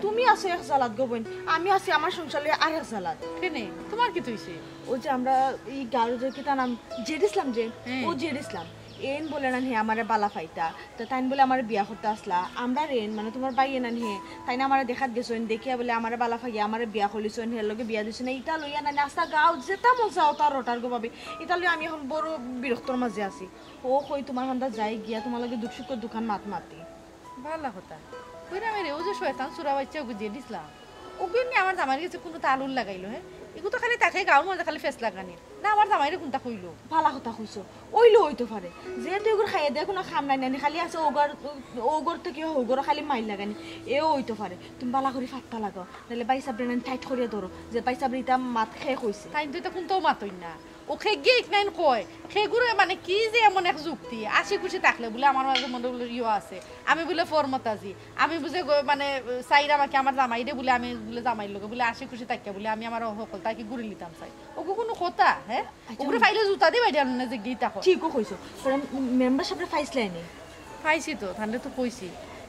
S5: তুমি আছো এক জালাত গোবইন আমি আছি আমার সংসারে আর এক জালাত
S7: কেনে তোমার কি তুইছে
S5: ও যে আমরা এই গাড়ি যে কিতা নাম জেড ইসলাম যে ও জেড ইসলাম এন বলে না হে আমার বালা ফাইতা তো তাই বলে আমার বিয়া করতে আসলা আমরা রেন মানে তোমার বাই এনা হে তাই না আমার দেখাত গেছেন দেখিয়া বলে আমার বালা ফাইয়া আমার বিয়া করলিছেন হের লগে বিয়া দিছেন ইটা লইয়া না নাস্তা গাও যেটা মজাও তার রটার গো ভাবে এটা লই আমি এখন বড় বিরক্তর মাঝে আছি ও কই তোমার মান্দা যাই গিয়া তোমার লগে দুঃখ সুখ দোকান মাতি
S7: ভালো কথা কইরা মেরে ও যে শয়তান সুরা বাচ্চা গুজিয়ে দিছিলাম ওগুনি আমার জামাইয়ের কাছে কোনো তালুল লাগাইলো হ্যাঁ এগু তো খালি তাকে গাওর মধ্যে খালি ফেস লাগানি না আমার জামাইরে কোনটা কইলো
S5: ভালা কথা কইছো ওইলো হইতে পারে যেহেতু ওগুলো খাইয়ে দেয় কোনো খাম নাই নানি খালি আছে ওগর তো কি ওগর খালি মাইল লাগানি এও হইতে পারে তুমি বালা করে ফাট্টা লাগো তাহলে বাইসা ব্রেন টাইট করিয়া ধরো যে বাইসা ব্রিতা মাত খেয়ে কইছে
S7: তাই তো কোনটাও মাতই না ও খে গিয়ে নাইন কয় সেগুলো মানে কি যে এমন এক যুক্তি আসি খুশি থাকলে বলে আমার মাঝে মনে বলে ইয়ে আছে আমি বলে ফরমতাজি আমি বুঝে মানে চাইরা আমাকে আমার জামাইরে বলে আমি বলে জামাইর লোক বলে আসি খুশি থাকে বলে আমি আমার সকল তাকে ঘুরে নিতাম চাই ওগো কোনো কথা হ্যাঁ ওগুলো ফাইলে জুতা দিয়ে বাইরে আনে যে গীতা
S5: ঠিকও কইছো মেম্বার সাহেবের ফাইসলাই নেই
S7: পাইছি তো ঠান্ডা তো কইছি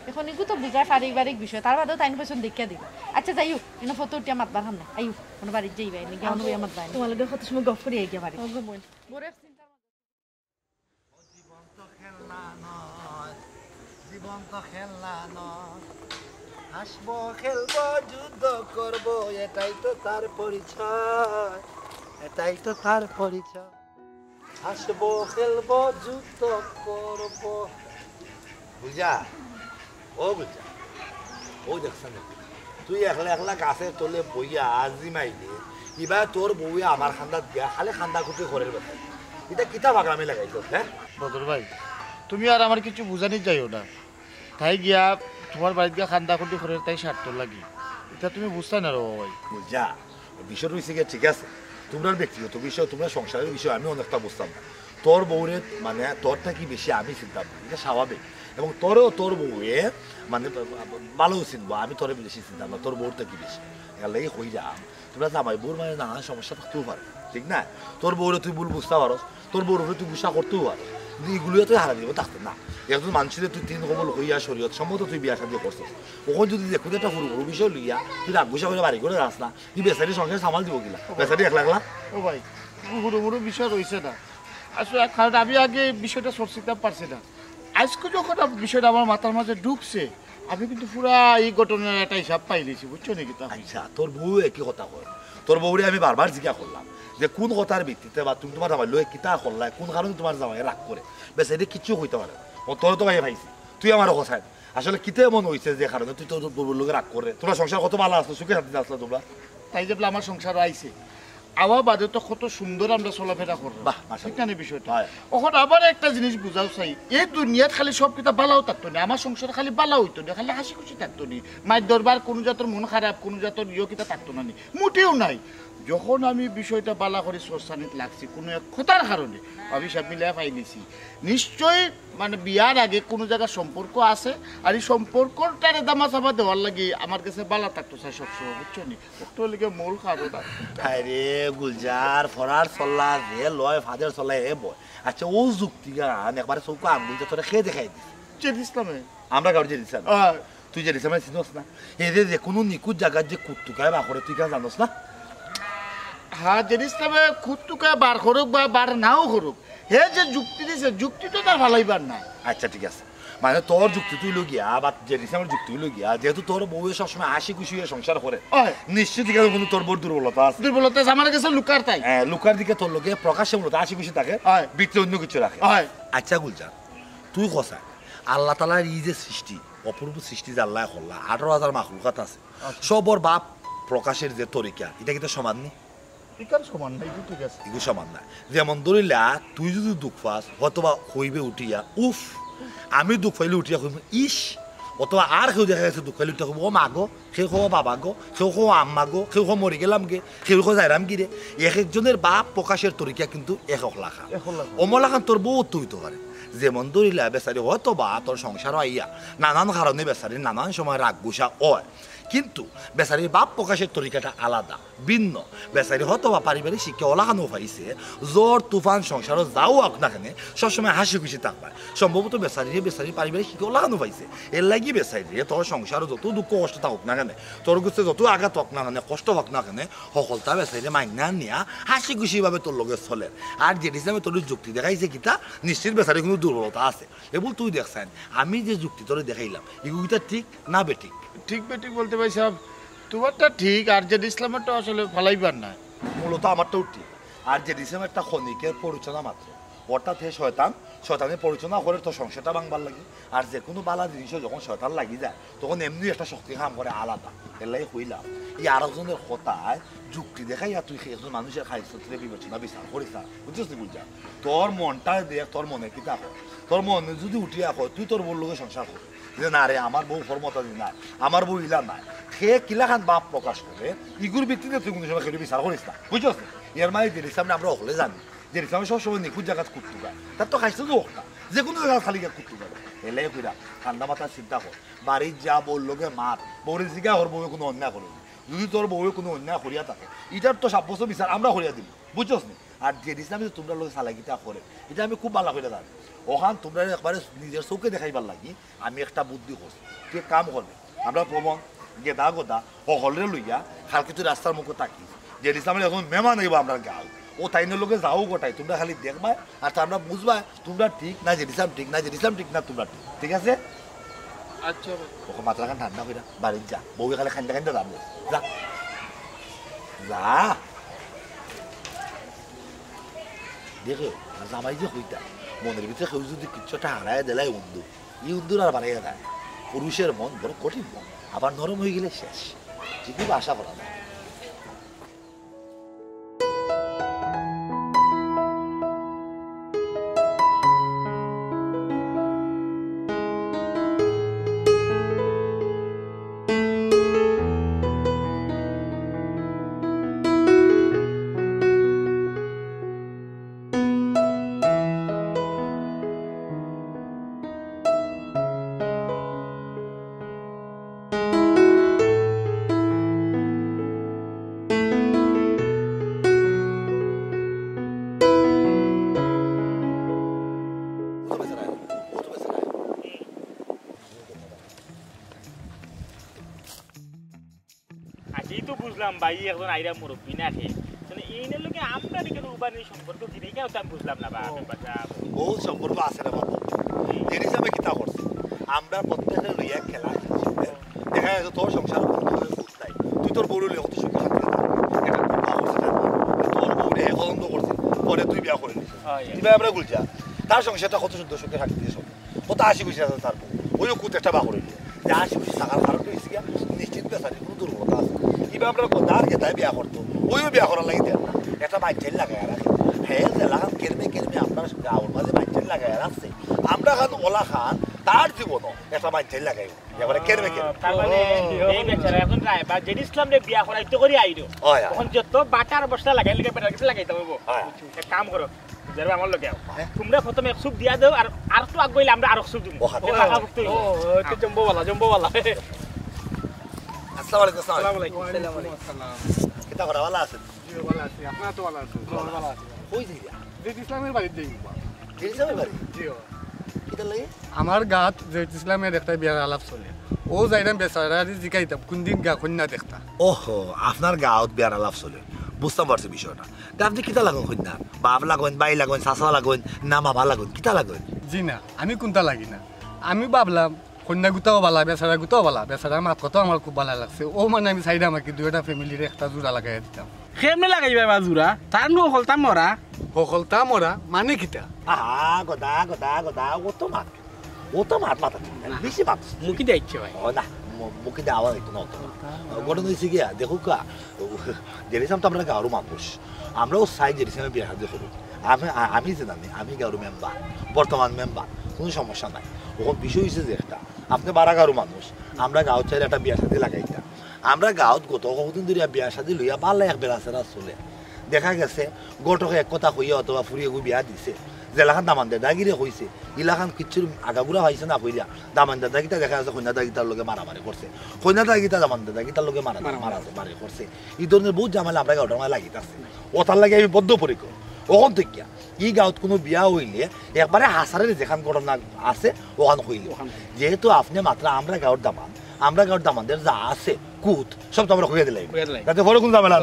S7: এখন এগুলো তো বুঝায় পারিবারিক বিষয় তার বাদেও তাই পেছন দেখিয়া দিব আচ্ছা যাই হোক এনে ফটো উঠিয়া মাতবার হাম না আইও কোনো বাড়ির যাইবা এনে গেউন হইয়া মাতবার
S5: তোমার লগে কত সময় গপ করি আইগা বাড়ি
S7: ওগো বোন বড় চিন্তা
S9: জীবন তো খেলনা নয় জীবন তো খেলনা নয় হাসবো খেলবো যুদ্ধ করব এটাই তো তার পরিচয় এটাই তো তার পরিচয় হাসবো খেলবো যুদ্ধ করব
S8: বুঝা ও বুঝা ও দেখছেন তুই একলা একলা গাছের তলে বইয়া আজি মাইলে এবার তোর বউয়া আমার খান্দাত দিয়া খালি খান্দা খুঁটি ঘরের কথা এটা কিতা বাগরামি লাগাইছ হ্যাঁ
S6: বদর ভাই তুমি আর আমার কিছু বুঝানি যাইও না তাই গিয়া তোমার বাড়িতে গিয়া খান্দা খুঁটি করে তাই স্বার্থ লাগি এটা তুমি বুঝতে না রে ভাই
S8: বুঝা বিষয় রয়েছে গিয়ে ঠিক আছে তোমরা ব্যক্তিগত বিষয় তোমরা সংসারের বিষয় আমি অনেকটা বুঝতাম না তোর বউরে মানে তোর থাকি বেশি আমি চিনতাম না এটা স্বাভাবিক এবং তোর বউয়ে মানে ভালো চিনবো আমি তোরে বেশি চিনতাম না তোর বউর থাকি বেশি এগুলো হয়ে যাম তোমরা জামাই বউর মানে নানান সমস্যা থাকতেও পারে ঠিক না তোর বউরে তুই ভুল বুঝতে পারস তোর বউর উপরে তুই গুসা করতেও পারস কিন্তু এগুলো তুই হারা দিব থাকতে না একজন মানুষের তুই তিন কবল হইয়া শরীয়ত সম্মত তুই বিয়া সাজিয়ে করছিস ওখানে যদি দেখো একটা পুরো বড় বিষয় লইয়া তুই রাগ গুসা করে বাড়ি করে রাস না তুই বেচারি সংসার সামাল দিব কিনা বেচারি একলা একলা
S6: ও ভাই বড় বড় বিষয় রয়েছে না আসলে কারণ আমি আগে বিষয়টা সরছিতে পারছি না আজকে যখন বিষয়টা আমার মাথার মাঝে ঢুকছে আমি কিন্তু পুরা এই ঘটনার একটা হিসাব পাই দিয়েছি বুঝছো নাকি তা
S8: আচ্ছা তোর বউ একই কথা কয় তোর বউরে আমি বারবার জিজ্ঞা করলাম যে কোন কথার ভিত্তিতে বা তুমি তোমার জামাই লয়ে কিতা করলাই কোন কারণে তোমার জামাই রাগ করে বেশ এটা কিচ্ছু হইতে পারে ও তোর তো ভাই ভাইছি তুই আমার কথায় আসলে কিতে এমন হয়েছে যে কারণে তুই তোর বউর লোকে রাগ করে তোমরা সংসার কত ভালো আসলো সুখে শান্তিতে আসলো তোমরা
S6: তাই যে বলে আমার সংসার আইছে আমার বাদে তো কত সুন্দর আমরা চলাফেরা করবো
S8: বাহ,
S6: ঠিক না বিষয়টা
S8: হয়।
S6: ওখন আবার একটা জিনিস বুঝাও চাই এই দুনিয়াত খালি সব কিতা বালাও থাকতো না আমার সংসারে খালি বালা হইতো না খালি হাসি খুশি থাকতো নি মায়ের দরবার কোনো জাতের মন খারাপ কোনো জাতের ইয়ে কিতা থাকতো না নি মোটেও নাই যখন আমি বিষয়টা বালা করে সরসানিত লাগছি কোনো এক কথার কারণে অভিশাপ মিলাই পাই নিছি নিশ্চয়ই মানে বিয়ার আগে কোনো জায়গায় সম্পর্ক আছে আর এই সম্পর্কটারে দামা চাপা দেওয়ার লাগে আমার কাছে বালা থাকতো চাই সবসময় বুঝছো নি ওটা লেগে মূল কারণ
S8: আরে গুলজার ফরার চল্লা যে লয় ফাদের চল্লা এ বয় আচ্ছা ও যুক্তি গান একবারে চৌকা আঙুল তোরা খেয়ে দেখাই দিস
S6: চেয়ে দিস না
S8: আমরা গাড়ি যে দিছিলাম তুই যে দিছিলাম চিনস না এই যে কোনো নিকুত জায়গার যে কুটুকায় বা করে তুই কেন জানোস না
S6: হ্যাঁ জেড ইসলামে খুঁটটুকা বার করুক বা বার নাও করুক হে যে যুক্তি দিছে যুক্তি তো তার ভালাইবার নাই।
S8: আচ্ছা ঠিক আছে মানে তোর যুক্তি তুই লগিয়া বা যে দিছিলামের যুক্তি লগিয়া যেহেতু তোর বউয়ে সবসময় হাসি খুশি হয়ে সংসার করে নিশ্চিত এখানে কোনো তোর বড় দুর্বলতা আছে।
S6: দুর্বলতা আমার কাছে লুকার তাই
S8: হ্যাঁ লুকার দিকে তোর লোকে প্রকাশ্যে মূলত হাসি খুশি থাকে ভিতরে অন্য কিছু রাখে। আচ্ছা গুলজার তুই কষা আল্লাহ তালার এই যে সৃষ্টি অপূর্ব সৃষ্টি যে আল্লাহ করলা 18,000 মাখলুকাত আছে সবর বাপ প্রকাশের যে তরিকা এটা কিন্তু সমান নেই
S6: সমান নাই ঠিক আছে
S8: এগুলো সমান না যেমন ধরিলা তুই যদি দুঃখ পাস অথবা হইবে উঠিয়া উফ আমি দুঃখ পাইলে উঠিয়া কইব ইস অথবা আর কেউ দেখা গেছে দুঃখ পাইলে উঠিয়া কইব ও মা গো কেউ কো বাবা গো কেউ কো আম্মা গো কেউ কো মরি গেলাম গে কেউ কো যাইরাম গিরে এক একজনের বাপ প্রকাশের তরিকা কিন্তু একক লাখা অমলাখান তোর বউ তুইতে পারে যেমন ধরিলা বেচারি হয়তো বা তোর সংসার আইয়া নানান কারণে বেচারি নানান সময় রাগ গুসা হয় কিন্তু বেচারির বাপ প্রকাশের তরিকাটা আলাদা ভিন্ন বেচারি হয়তো বা পারিবারিক শিক্ষা ওলাখানো পাইছে জ্বর তুফান সংসারও যাও হোক না কেন সবসময় হাসি খুশি থাকবে সম্ভবত বেচারি পারিবারিক শিক্ষা ওলাখানো পাইছে এর লাগি বেচারি তোর সংসারও যত দুঃখ কষ্ট থাকুক না কেন তোর কাছে যত আঘাত হোক না কেন কষ্ট হোক না কেন সকলটা বেচারি মাইনা নিয়া হাসি খুশিভাবে তোর লগে চলে আর যে হিসাবে তোর যুক্তি দেখাইছে কিতা নিশ্চিত বেচারি কিন্তু দুর্বলতা আছে এবং তুই দেখছেন আমি যে যুক্তি তোর দেখাইলাম এগুলিটা ঠিক না বেঠিক
S6: ঠিক বেঠিক বলতে ভাই সাহেব তোমারটা ঠিক আর জেড ইসলামেরটা আসলে ভালাইবার না
S8: মূলত আমারটাও ঠিক আর যে ডিসেম্বরটা ক্ষণিকের পরিচনা মাত্র অর্থাৎ হে শয়তানের পরিচনা করে তো সংসারটা ভাঙবার লাগে আর যে কোনো বালা জিনিসও যখন শয়তান লাগি যায় তখন এমনি একটা শক্তি কাম করে আলাদা এলাই হইলাম এই আরেকজনের কথায় যুক্তি দেখাই আর তুই একজন মানুষের খাইছে বিবেচনা বিচার করিস না বুঝছিস তুই বুঝা তোর মনটা দেখ তোর মনে কি থাকো তোর মনে যদি উঠিয়া হয় তুই তোর বউ লোকের সংসার কর যে না রে আমার বউ ফর্মতা নাই আমার বউ ইলা নাই সে কিলাখান বাপ প্রকাশ করে ইগুর ভিত্তিতে তুই কোনো সময় কেউ বিচার করিস না বুঝছিস এর মানে যে সামনে আমরা হলে জানি যে সামনে সবসময় নিখুঁত জায়গা কুট্টু গায় তার তো খাইছে তো হোক না যে কোনো জায়গা খালি গা কুট্টু গায় এলে কইরা ঠান্ডা মাথার চিন্তা কর বাড়ির যা বললোকে মাত বউরে জিগা ওর বউয়ে কোনো অন্যায় করে যদি তোর বউয়ে কোনো অন্যায় করিয়া থাকে এটার তো সাব্যস্ত বিচার আমরা করিয়া দিই বুঝছস নি আর যে ইসলামে তোমরা লোক সালাকিটা করে এটা আমি খুব ভালো করে জানি ওখান তোমরা একবারে নিজের চোখে দেখাইবার লাগি আমি একটা বুদ্ধি করছি তুই কাম করবে আমরা প্রবণ গেদা গোদা সকলরে লইয়া খালকে তুই রাস্তার মুখে তাকি যে ইসলামের এখন মেহমান হইব আমরা গাও ও তাইনের লোকে যাও গোটাই তোমরা খালি দেখবা আর আমরা বুঝবা তোমরা ঠিক না যে ইসলাম ঠিক না যে ইসলাম ঠিক না তোমরা ঠিক ঠিক আছে
S2: আচ্ছা
S8: ওকে মাত্রাখান ঠান্ডা করে বাড়ির যা বউকে খালি খান্ডা খান্ডা যাবো যা যা দেখো জামাই যে হইতা মনের ভিতরে কেউ যদি কিচ্ছুটা হারায় দিলাই উন্দু এই উন্দুর আর বাড়াইয়া দেয় পুরুষের মন বড় কঠিন মন আবার নরম হয়ে গেলে শেষ ঠিকই আশা করা যায়
S4: ভাই একজন আইরা মুরব্বী না খেয়ে এই লোকে আমরা কেন উবানি সম্পর্ক কি রেখে আমি বুঝলাম না
S8: বহুত সম্পর্ক আছে রে বাবু এই হিসাবে কিতা করছে আমরা প্রত্যেকের লইয়া খেলা খেলছি দেখা যায় তোর সংসার নাই তুই তোর বউর লইয়া কত সুখী শান্তি তোর বউরে একন্দ করছিস পরে তুই বিয়া করে নিস এবার আমরা গুলছা তার সংসারটা কত সুন্দর সুখে থাকতে দিয়েছ কত হাসি খুশি আছে তার ওই কুত একটা বা করে নিয়ে যে হাসি খুশি থাকার কারণ হয়েছে গিয়া নিশ্চিত বেচারি কোনো দুর্বলতা আছে এবার আমরা দার গেতায় বিয়া করতো ওইও বিয়া করার লাগে দেন একটা বাইচাইল লাগাই রাখে হ্যাঁ এলাকান কেরমে কেরমে আপনার গাঁর মাঝে বাইচাইল লাগাই রাখছে আমরা খান ওলা খান তার জীবনও একটা বাইচাইল লাগাই এবারে কেরমে
S4: এখন জেড ইসলাম রে বিয়া করাইতে করি আইরো এখন যত বাটার বস্তা লাগাই লাগে বেটার কিছু লাগাইতে হইব এক কাম করো যারা আমার লগে তোমরা প্রথমে এক সুপ দিয়া দাও আর তো আগুইলে আমরা আর সুপ দিব ও তো জম্বোওয়ালা
S8: আসসালামু আলাইকুম
S2: আসসালামু আলাইকুম
S8: কিতা করা ভালো আছেন
S2: জি ভালো আছি আপনারা তো ভালো আছেন ভালো আছি
S8: কই দিলা
S2: যে ইসলামের বাড়ি দেই
S8: জেরিসামের বাড়ি
S2: জি
S8: কিতা লাগে
S10: আমার গাত জয়িত ইসলামের একটা বিয়ার আলাপ চলে ও যাইলাম বেচারা জিকাইতাম কোন দিন গা কন্যা দেখতা
S8: ওহো আপনার গাঁৱত বিয়ার আলাপ চলে বুঝতাম পারছি বিষয়টা তা আপনি কিতা লাগুন কন্যা বাপ লাগুন বাই লাগুন চাচা লাগুন না মামা লাগুন কিতা লাগুন
S10: জি না আমি কোনটা লাগি না আমি ভাবলাম কন্যা গুতাও বালা বেচারা গুতাও বালা বেচারা মাত কথাও আমার খুব ভালো লাগছে ও মানে আমি চাইলাম আর কি দুইটা ফ্যামিলির একটা জোড়া লাগাই দিতাম
S2: খেমনে লাগাইবা বাজুরা তার নো হলতাম মরা
S10: সকলতা মরা মানে কিতা
S8: আহা গদা গদা গদা ও তো মাত মাথা বেশি মাত
S2: মুখি দেখছে ভাই
S8: ও না মুখে দেওয়া হইতো না অত ঘটনা হয়েছে গিয়া দেখো কা জেরিসাম তো আমরা গাঁর মানুষ আমরাও চাই জেরিসামে বিয়ে সাহায্য করি আমি যে জানি আমি গাঁর মেম্বার বর্তমান মেম্বার কোনো সমস্যা নাই ওখান বিষয় হয়েছে যে একটা আপনি বারা গাঁর মানুষ আমরা গাঁৱত চাইলে একটা বিয়া সাথে লাগাইতাম আমরা গাঁৱত গত কতদিন ধরে বিয়া সাথে লইয়া পাল্লা এক বেলা সেরা চলে দেখা গেছে গটকে এক কথা কইয়া অথবা ফুরিয়ে গৈ বিয়া দিছে জেলাখান দামান দাদাগিরে হয়েছে ইলাখান কিচ্ছুর আগাগুড়া হয়েছে না কইরা দামান দাদাগিতা দেখা যাচ্ছে কন্যা দাগিতার লগে মারামারি করছে কন্যা দাগিতা দামান দাদাগিতার লগে মারামারি করছে এই ধরনের বহুত জামালা আমরা গাঁৱৰ মাঝে লাগিতাছে ওটার লাগে আমি বদ্ধপরিকর ওখান থেকে ই গাঁৱত কোনো বিয়া হইলে একবারে হাসারের যেখান ঘটনা আছে ওখান হইলে যেহেতু আপনি মাত্র আমরা গাঁৱৰ দামানদের যা আছে কুত সব তো আমরা হইয়া দিলাই তাতে বড় কোন জামেলা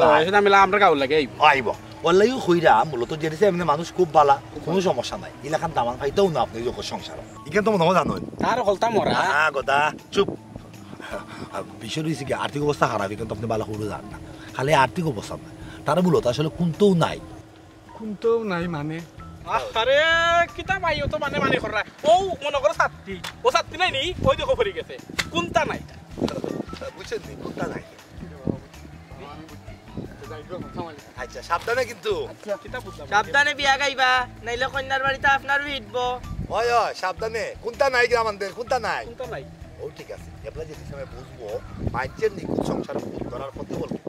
S8: না
S2: আমরা গাঁও লাগে
S8: আইব ওল্লাইও হইরা মূলত যেতেছে এমনি মানুষ খুব বালা কোনো সমস্যা নাই এলাকান দামান পাইতেও না আপনি যখন সংসার এখানে তো মনে হয় জানো
S2: তার হলতাম মরা
S8: কথা চুপ বিষয় হয়েছে কি আর্থিক অবস্থা খারাপ কিন্তু আপনি বালা করে যান না খালি আর্থিক অবস্থা না তার মূলত আসলে কোনটাও নাই
S10: মানে
S2: আরে কিতা ভাই ও তো মানে করা ও মনে করো ছাত্রী ও ছাত্রী নাই নি ওই দেখো পড়ে গেছে কোনটা নাই
S8: বুঝছেন কোনটা নাই আচ্ছা সাবধানে কিন্তু
S1: সাবধানে বিয়া গাইবা নাইলে কন্যার বাড়িতে আপনার ভিড়বো
S8: হয় সাবধানে কোনটা নাই গ্রামান্তের কোনটা নাই ও ঠিক আছে এবার যে সময় বুঝবো মাইচের নিখুঁত সংসার ভূত করার পথে বলবো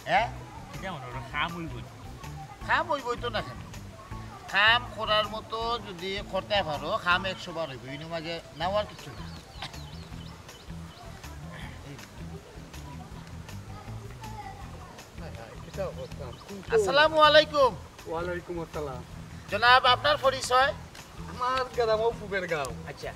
S6: হ্যাঁ
S4: কেমন ওরা খাম হইব
S6: খাম হইবই তো না কেন খাম করার মতো যদি করতে পারো খাম 100 বার হইব ইনো মাঝে নাওয়ার কিছু নেই। আসসালামু আলাইকুম।
S10: ওয়ালাইকুম আসসালাম।
S6: জনাব আপনার পরিচয়?
S10: আমার গ্রামও ফুবের গাঁও।
S4: আচ্ছা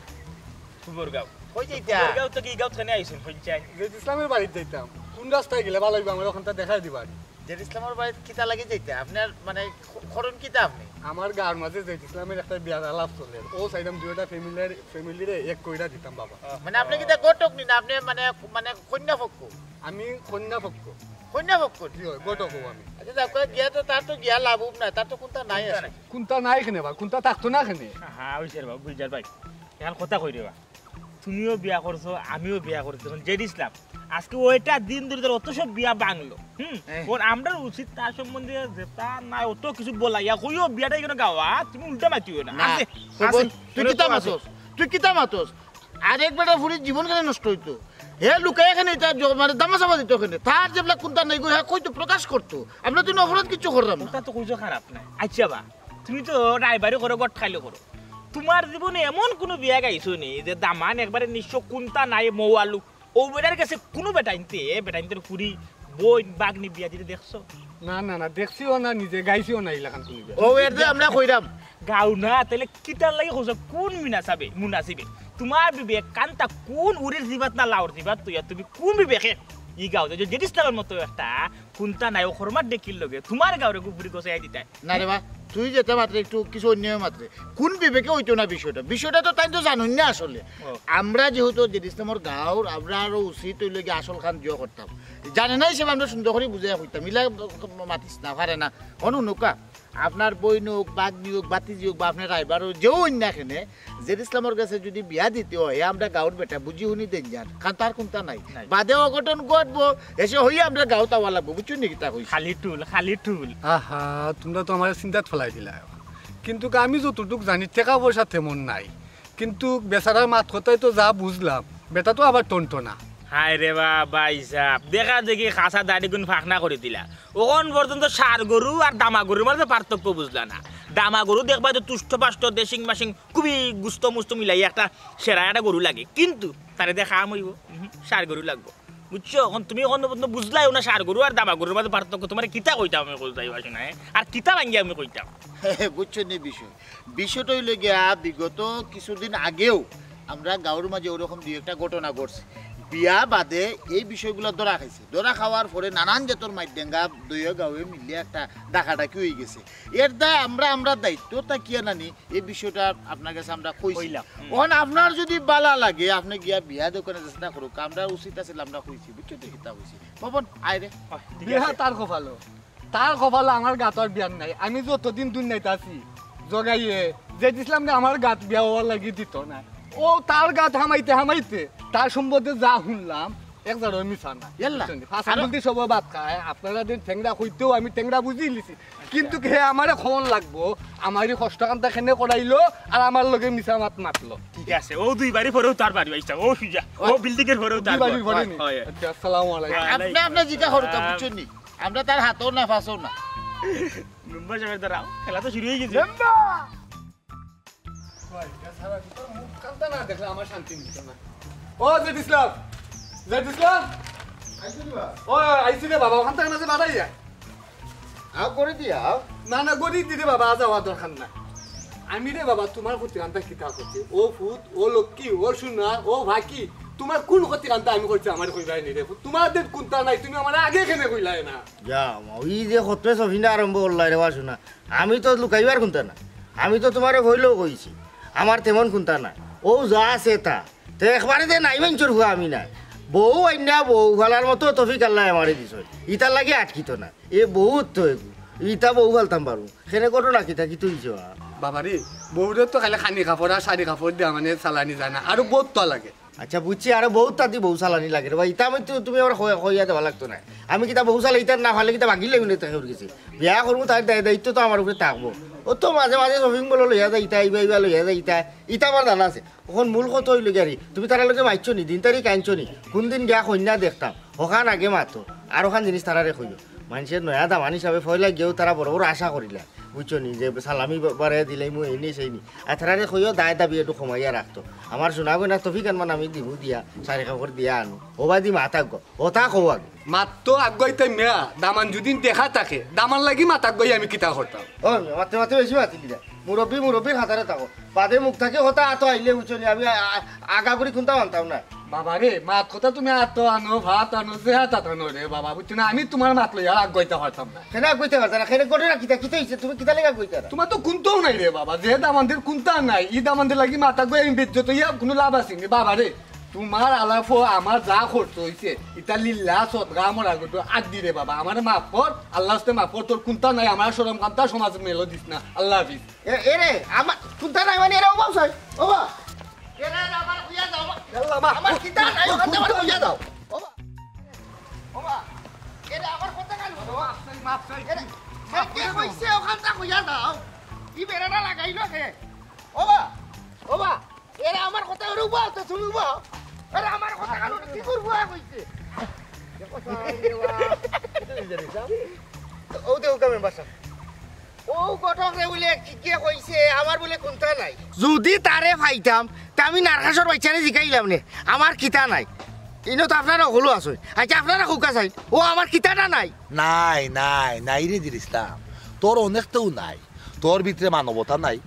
S4: ফুবর গাঁও
S6: কই যাইতা?
S4: ফুবর গাঁও তো কি গাঁও থেকে আইছেন পঞ্চায়েত
S10: জেদ ইসলামের বাড়িতে যাইতাম। কোন রাস্তায় গেলে ভালো হইব আমার ওখানটা দেখাই দিবা।
S6: জেদ ইসলামের বাড়িতে কিতা লাগি যাইতা? আপনার মানে খরণ কিতা আপনি?
S10: আমার গাঁর মাঝে জেদ ইসলামের একটা বিয়ার আলাপ চলে। ও চাইলাম দুইটা ফ্যামিলিরে এক কইরা দিতাম বাবা।
S6: মানে আপনি কিতা গটক নি না আপনি মানে কন্যা পক্ষ?
S10: আমি কন্যা পক্ষ।
S6: কন্যা পক্ষ
S10: কি হয় গটক আমি।
S6: আচ্ছা দেখো গিয়া তো তার তো গিয়া লাভ না তার তো কোনটা নাই আছে।
S10: কোনটা নাই কেনে বা কোনটা থাকতো না কেনে?
S4: হ্যাঁ হইছে বাবু গুলজার ভাই এখন কথা কই দেবা তুমিও বিয়া করছো আমিও বিয়া করছি তখন জেড ইসলাম আজকে ওইটা দিন ধরে অত সব বিয়া বাংলো ওর আমরা উচিত তার সম্বন্ধে যেটা না অত কিছু বলাইয়া কইও বিয়াটা এখানে গাওয়া তুমি উল্টা মাতিও না
S6: তুই কিতা মাতস আরেকবার ফুরি জীবন কেন নষ্ট হইতো হে লুকাই এখানে মানে দামাচাপা দিত ওখানে তার যেগুলা কোনটা নাই গো হ্যাঁ কইতো প্রকাশ করতো আমরা তো অপরাধ কিছু করলাম
S4: ওটা তো কইছো খারাপ নাই আচ্ছা বা তুমি তো রায়বাড়ি করো গট খাইলো করো তোমার জীবনে এমন কোনো বিয়া গাইছো নি যে দামান একবারে নিশ্চয় কোনটা নাই মৌ আলু ও বেটার কাছে কোনো বেটাইনতে ফুরি বই বাগনি বিয়া দিতে দেখছো
S10: না না না দেখছিও না নিজে গাইছিও না ইলাখান কোন বিয়া
S6: ও এর আমরা কইরাম
S4: গাও না তাহলে কিটার লাগি কইছো কোন মুনাসিবে তোমার বিবেক কান্তা কোন উড়ির জিবাত না লাউর জিবাত তুমি কোন বিবেকে ই গাও যে জেডিসলামের মতো একটা কোনটা নাই ও খরমার দেখিল লগে তোমার গাওরে গুবুরি গোছাই দিতাই
S6: না রে বা তুই যেতে মাত্র একটু কিছু অন্য মাত্রে কোন বিবেকে হইতো না বিষয়টা তো তাই তো জানুন না আসলে আমরা যেহেতু জেডিসলামের গাঁর আমরা আরো উচিত হইলে গিয়ে আসল খান জিও করতাম জানে না হিসেবে আমরা সুন্দর করে বুঝাই হইতাম মিলা মাতিস না পারে না অনুকা আপনার বই হোক বাগনি হোক বাতিজি হোক বা আপনার রাইবার যেও অন্য এখানে জেড ইসলামের কাছে যদি বিয়া দিতে হয় আমরা গাঁর বেটা বুঝি শুনি দেন যান কারণ তার কোনটা নাই বাদে অঘটন ঘটবো এসে হইয়া আমরা গাঁও তাওয়া লাগবো বুঝছো নাকি তা হইছে
S4: খালি টুল
S10: আহা তোমরা তো আমার চিন্তাত ফেলাই দিলা কিন্তু আমি যতটুক জানি টাকা পয়সা তেমন নাই কিন্তু বেচারার মাত কথাই তো যা বুঝলাম বেটা তো আবার টনটনা
S4: হায় রে বাবা হিসাব দেখা দেখি খাসা দাড়ি গুণ ফাঁকনা করে দিলা ওখন পর্যন্ত সার গরু আর দামা গরুর মধ্যে পার্থক্য বুঝলা না দামা গরু দেখবা যে তুষ্ট পাষ্ট দেশিং মাসিং খুবই গুস্ত মুস্ত মিলাই একটা সেরা একটা গরু লাগে কিন্তু তারে দেখা মইব সার গরু লাগবো বুঝছো এখন তুমি এখন বুঝলাইও না সার গরু আর দাবা গরুর মাঝে পার্থক্য তোমার কিতা কইতাম আমি কইতাই আসি না আর কিতা ভাঙ্গি আমি কইতাম
S6: বুঝছো নি বিষয়টা হইলে গিয়া বিগত কিছুদিন আগেও আমরা গাঁওর মাঝে ওরকম দুই একটা ঘটনা ঘটছে বিয়া বাদে এই বিষয়গুলো ধরা খাইছে ধরা খাওয়ার পরে নানান জাতর মাইডেঙ্গা দুইও গাঁৱে মিলিয়ে একটা ডাকাডাকি হয়ে গেছে এর দায় আমরা দায়িত্বটা কিয়া নানি এই বিষয়টা আপনার কাছে আমরা কইলাম ওখানে আপনার যদি বালা লাগে আপনি গিয়া বিয়া দোকানে চেষ্টা করুক আমরা উচিত আছে আমরা কইছি বুঝছো তো কিতা হইছে পবন আইরে
S10: বিয়া তার কপালো আমার গাতর বিয়ান নাই আমি যতদিন দুনিয়াতে আছি জগাইয়ে যে দিছিলাম না আমার গাত বিয়া হওয়ার লাগি দিত না ও তার গাত হামাইতে তার সম্বন্ধে যা শুনলাম একজারও মিছা না ফাঁসাবন্দি সব বাদ খায় আপনারা দিন ঠেংরা হইতেও আমি ঠেংরা বুঝি লিছি কিন্তু হে আমারে খবর লাগবো আমারই কষ্ট কান্তা খেনে করাইলো আর আমার লগে মিছা মাত মাতলো
S4: ঠিক আছে ও দুই বাড়ি পরেও তার বাড়ি বাইছা ও সুজা ও বিল্ডিং এর পরেও তার বাড়ি
S10: আচ্ছা আসসালামু আলাইকুম
S6: আপনি জিকা হরতা বুঝছেন নি আমরা তার হাতও না ফাঁসও না
S4: মেম্বার সাহেব দাঁড়াও খেলা তো শুরু হয়ে গেছে
S10: আমার শান্তি মিলতো না ও জেদ ইসলাম ও আইসি রে বাবা ওখান থেকে না বাড়াইয়া
S3: আও করে দিয়া
S10: না গড়ি দিদি বাবা যাওয়া দরকার না আমি রে বাবা তোমার ক্ষতি কান্তা কিতা করছি ও ফুট ও লক্ষ্মী ও সোনা ও ভাকি তোমার কোন ক্ষতি কান্তা আমি করছি আমার কইলাই নি রে তোমাদের কোনটা নাই তুমি আমার আগে কেনে কইলাই না
S3: যা ওই যে কতবে সফিনা আরম্ভ করলাই রে বাসুনা আমি তো লুকাইবার কোনটা না আমি তো তোমারে কইলেও কইছি আমার তেমন কোনটা না ও যা আছে তা তো একবারে দে নাই মাঞ্চর হুয়া আমি নাই বউ আইনা বউ ভালার মতো তফিক আল্লাহ আমারে দিছ ইটার লাগে আটকিত না এ বহুত তো ইটা বউ ফালতাম পারু সেনে ঘটনা কিতা কি তুইছ
S10: বাবা রে বউরে তো খালি খানি কাপড় আর শাড়ি কাপড় দিয়া মানে চালানি যায় না আর বহুত তো লাগে
S3: আচ্ছা বুঝছি আর বহুত তাতি বউ চালানি লাগে রে ভাই ইটা আমি তুমি আমার কইয়া দেওয়া লাগতো না আমি কিতা বউ চালাই ইটার না ভালে কিতা ভাগিলে মিলে তাকে গেছি বিয়া করবো তার দায়িত্ব তো আমার উপরে থাকবো ও তো মাঝে মাঝে শপিং মল লইয়া যায় ইটা ইবা লইয়া যায় ইটা আমার জানা আছে ওখন মূল কত হইল গাড়ি তুমি তার লগে মাইছো নি দিন তারিখ আনছো নি কোনদিন গিয়া কন্যা দেখতাম ওখান আগে মাতো আর ওখান জিনিস তারারে কইল মানুষের নয়া দামান হিসাবে ফয়লা গিয়েও তারা বড় বড় আশা করিলা বুঝছো নি যে সালামি বারে দিলাই মই এনে সেইনি আর তারারে কইও দায় দাবি একটু কমাইয়া রাখতো আমার শোনা গো না তফিক আনমান আমি দিব দিয়া চারি কাপড় দিয়া আনো ওবা দি মাতাক গো ওটা কও আগে
S10: মাত্র আগাইতে মেয়া দামান যদি দেখা থাকে দামান লাগি মাতাক গই আমি কিতা করতাম
S3: ও মাতে মাতে বেশি মাতি দিলা মুরব্বীর হাতারে থাকো বাদে মুখ থাকে হতা আতো আইলে বুঝছো নি আমি আগা করে খুনতা মানতাম না
S10: বাবা রে মাত কথা তুমি আতো আনো ভাত আনো যে হাত আনো রে বাবা বুঝছো না আমি তোমার মাত লইয়া আগাইতে পারতাম না
S3: কেন আগাইতে পারতাম না কেন ঘটনা কিতা হইছে তুমি কিতা লাগা কইতা
S10: তোমার তো কুনতাও নাই রে বাবা যে দামানদের কুনতা নাই ই দামানদের লাগি মাতা গই আমি বেজ্জত ইয়া কোনো লাভ আছে নি বাবা রে তোমার আলাপ আমার যা খরচ হইছে ইটা লিল্লা সদগা আমার আগতো আগ দি রে বাবা আমার মাফ কর আল্লাহ হস্তে মাফ কর তোর কুনতা নাই আমার শরম কান্তা সমাজ মেলো দিস না আল্লাহ হাফিজ
S3: এ রে আমার কুনতা নাই মানে এরা ওবাও ছয় ওবা এরা আমার কইয়া দাও আল্লাহ মা আমার কিতা নাই ওখান আমার কইয়া দাও ওবা ওবা এরা আমার কথা কাল মাফ চাই কে কইছে ওখান তা কইয়া দাও ই বেরাটা লাগাইলো কে ওবা এরা আমার কথা রুবা তো শুনবা আরে আমার কথা কাল কি করব কইছে দেখো ও দেও কামে বাসা ও গঠক রে বলে কি কইছে আমার বলে কোনটা নাই যদি তারে ফাইতাম তা আমি নারকাসর বাচ্চারে জিকাইলাম নে আমার কিতা নাই ইনো তো আপনারা হলো আছে আচ্ছা আপনারা হুকা চাই ও আমার কিতাটা নাই
S8: নাই রে দিরিস্তাম তোর অনেকটাও নাই তোর ভিতরে মানবতা নাই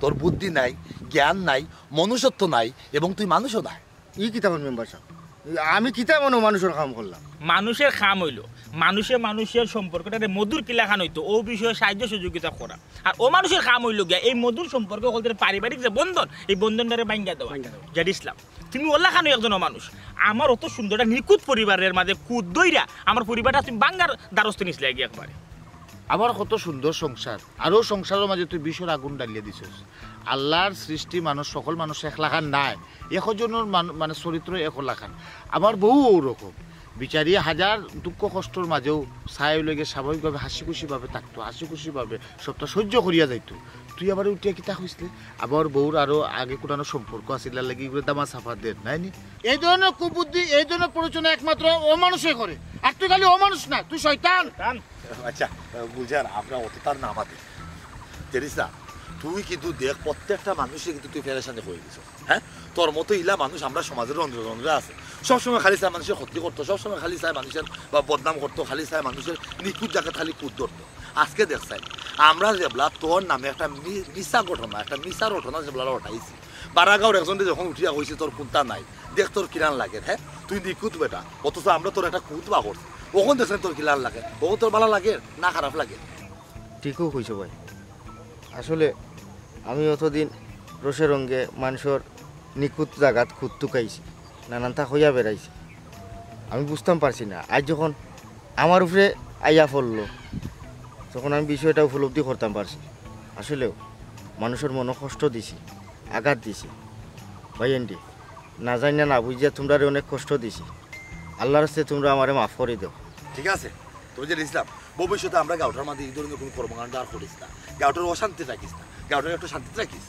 S8: তোর বুদ্ধি নাই জ্ঞান নাই মনুষ্যত্ব নাই এবং তুই মানুষও নাই
S3: ই কিতা মেম্বার সাহেব আমি কিতা মনে মানুষের কাম করলাম
S4: মানুষের খাম হইল মানুষের সম্পর্কটা মধুর কিলাখান হইতো ও বিষয়ে সাহায্য সহযোগিতা করা আর ও মানুষের খাম হইল গিয়া এই মধুর সম্পর্ক হলতে পারিবারিক যে বন্ধন এই বন্ধনটারে ভাঙ্গা দেওয়া জাদ ইসলাম তুমি ওল্লা খানো একজন মানুষ আমার অত সুন্দরটা নিখুঁত পরিবারের মাঝে কুদ দইরা আমার পরিবারটা তুমি বাঙ্গার দ্বারস্থ নিসলে গিয়ে একবারে
S6: আমার কত সুন্দর সংসার আরও সংসারের মাঝে তুই বিষর আগুন ডালিয়ে দিছিস আল্লাহর সৃষ্টি মানুষ সকল মানুষ এক লাখান নাই একজনের মানে চরিত্র এক লাখান আমার বউ ওরকম বিচারি হাজার দুঃখ কষ্টর মাঝেও ছায় লেগে স্বাভাবিকভাবে হাসি খুশিভাবে থাকতো হাসি খুশিভাবে সবটা সহ্য করিয়া যাইতো তুই আবার উঠিয়া কিতা হইসলে আবার বউর আরো আগে কোটানো সম্পর্ক আছিল লাগি এগুলো দামা সাফা দেন নাইনি এই ধরনের কুবুদ্ধি এই ধরনের প্ররোচনা একমাত্র অমানুষে করে আর তুই খালি অমানুষ না তুই শয়তান
S8: আচ্ছা বুঝার আমরা অত তার নামাতে জানিস না তুই কিন্তু দেখ প্রত্যেকটা মানুষে কিন্তু তুই ফেরেশানি হয়ে গেছ হ্যাঁ তোর মতো ইলা মানুষ আমরা সমাজের রন্ধ্রে আছে সবসময় খালি চায় মানুষের ক্ষতি করতো সবসময় খালি চায় মানুষের বা বদনাম করতো খালি চায় মানুষের নিখুঁত জায়গা খালি কুদ ধরতো আজকে দেখছাই আমরা যেবলা তোর নামে একটা মিশা ঘটনা একটা মিশার ঘটনা যেবলা ওঠাইছি বারাগাঁওর একজন যখন উঠিয়া হয়েছে তোর কোনটা নাই দেখ তোর কিরান লাগে হ্যাঁ তুই নিখুঁত বেটা অথচ আমরা তোর একটা কুত বা করছি ওখন দেখছেন তোর কিরান লাগে ওখন তোর ভালো লাগে না খারাপ লাগে
S3: ঠিকও কইছো ভাই আসলে আমি অতদিন রসের রঙে মানুষের নিখুঁত জায়গাত খুঁত টুকাইছি নানানটা হইয়া বেড়াইছি আমি বুঝতাম পারছি না আজ যখন আমার উপরে আইয়া পড়লো তখন আমি বিষয়টা উপলব্ধি করতাম পারছি আসলেও মানুষের মনে কষ্ট দিছি আঘাত দিছি ভাই এন্ডি না জানি না বুঝিয়া তোমরা অনেক কষ্ট দিছি আল্লাহর কাছে তোমরা আমারে মাফ করে দাও
S8: ঠিক আছে তুমি যে ইসলাম ভবিষ্যতে আমরা গাউটার মাঝে এই ধরনের কোনো কর্মকাণ্ড আর করিস না গাউটার অশান্তি রাখিস না গাউটার একটু শান্তিতে রাখিস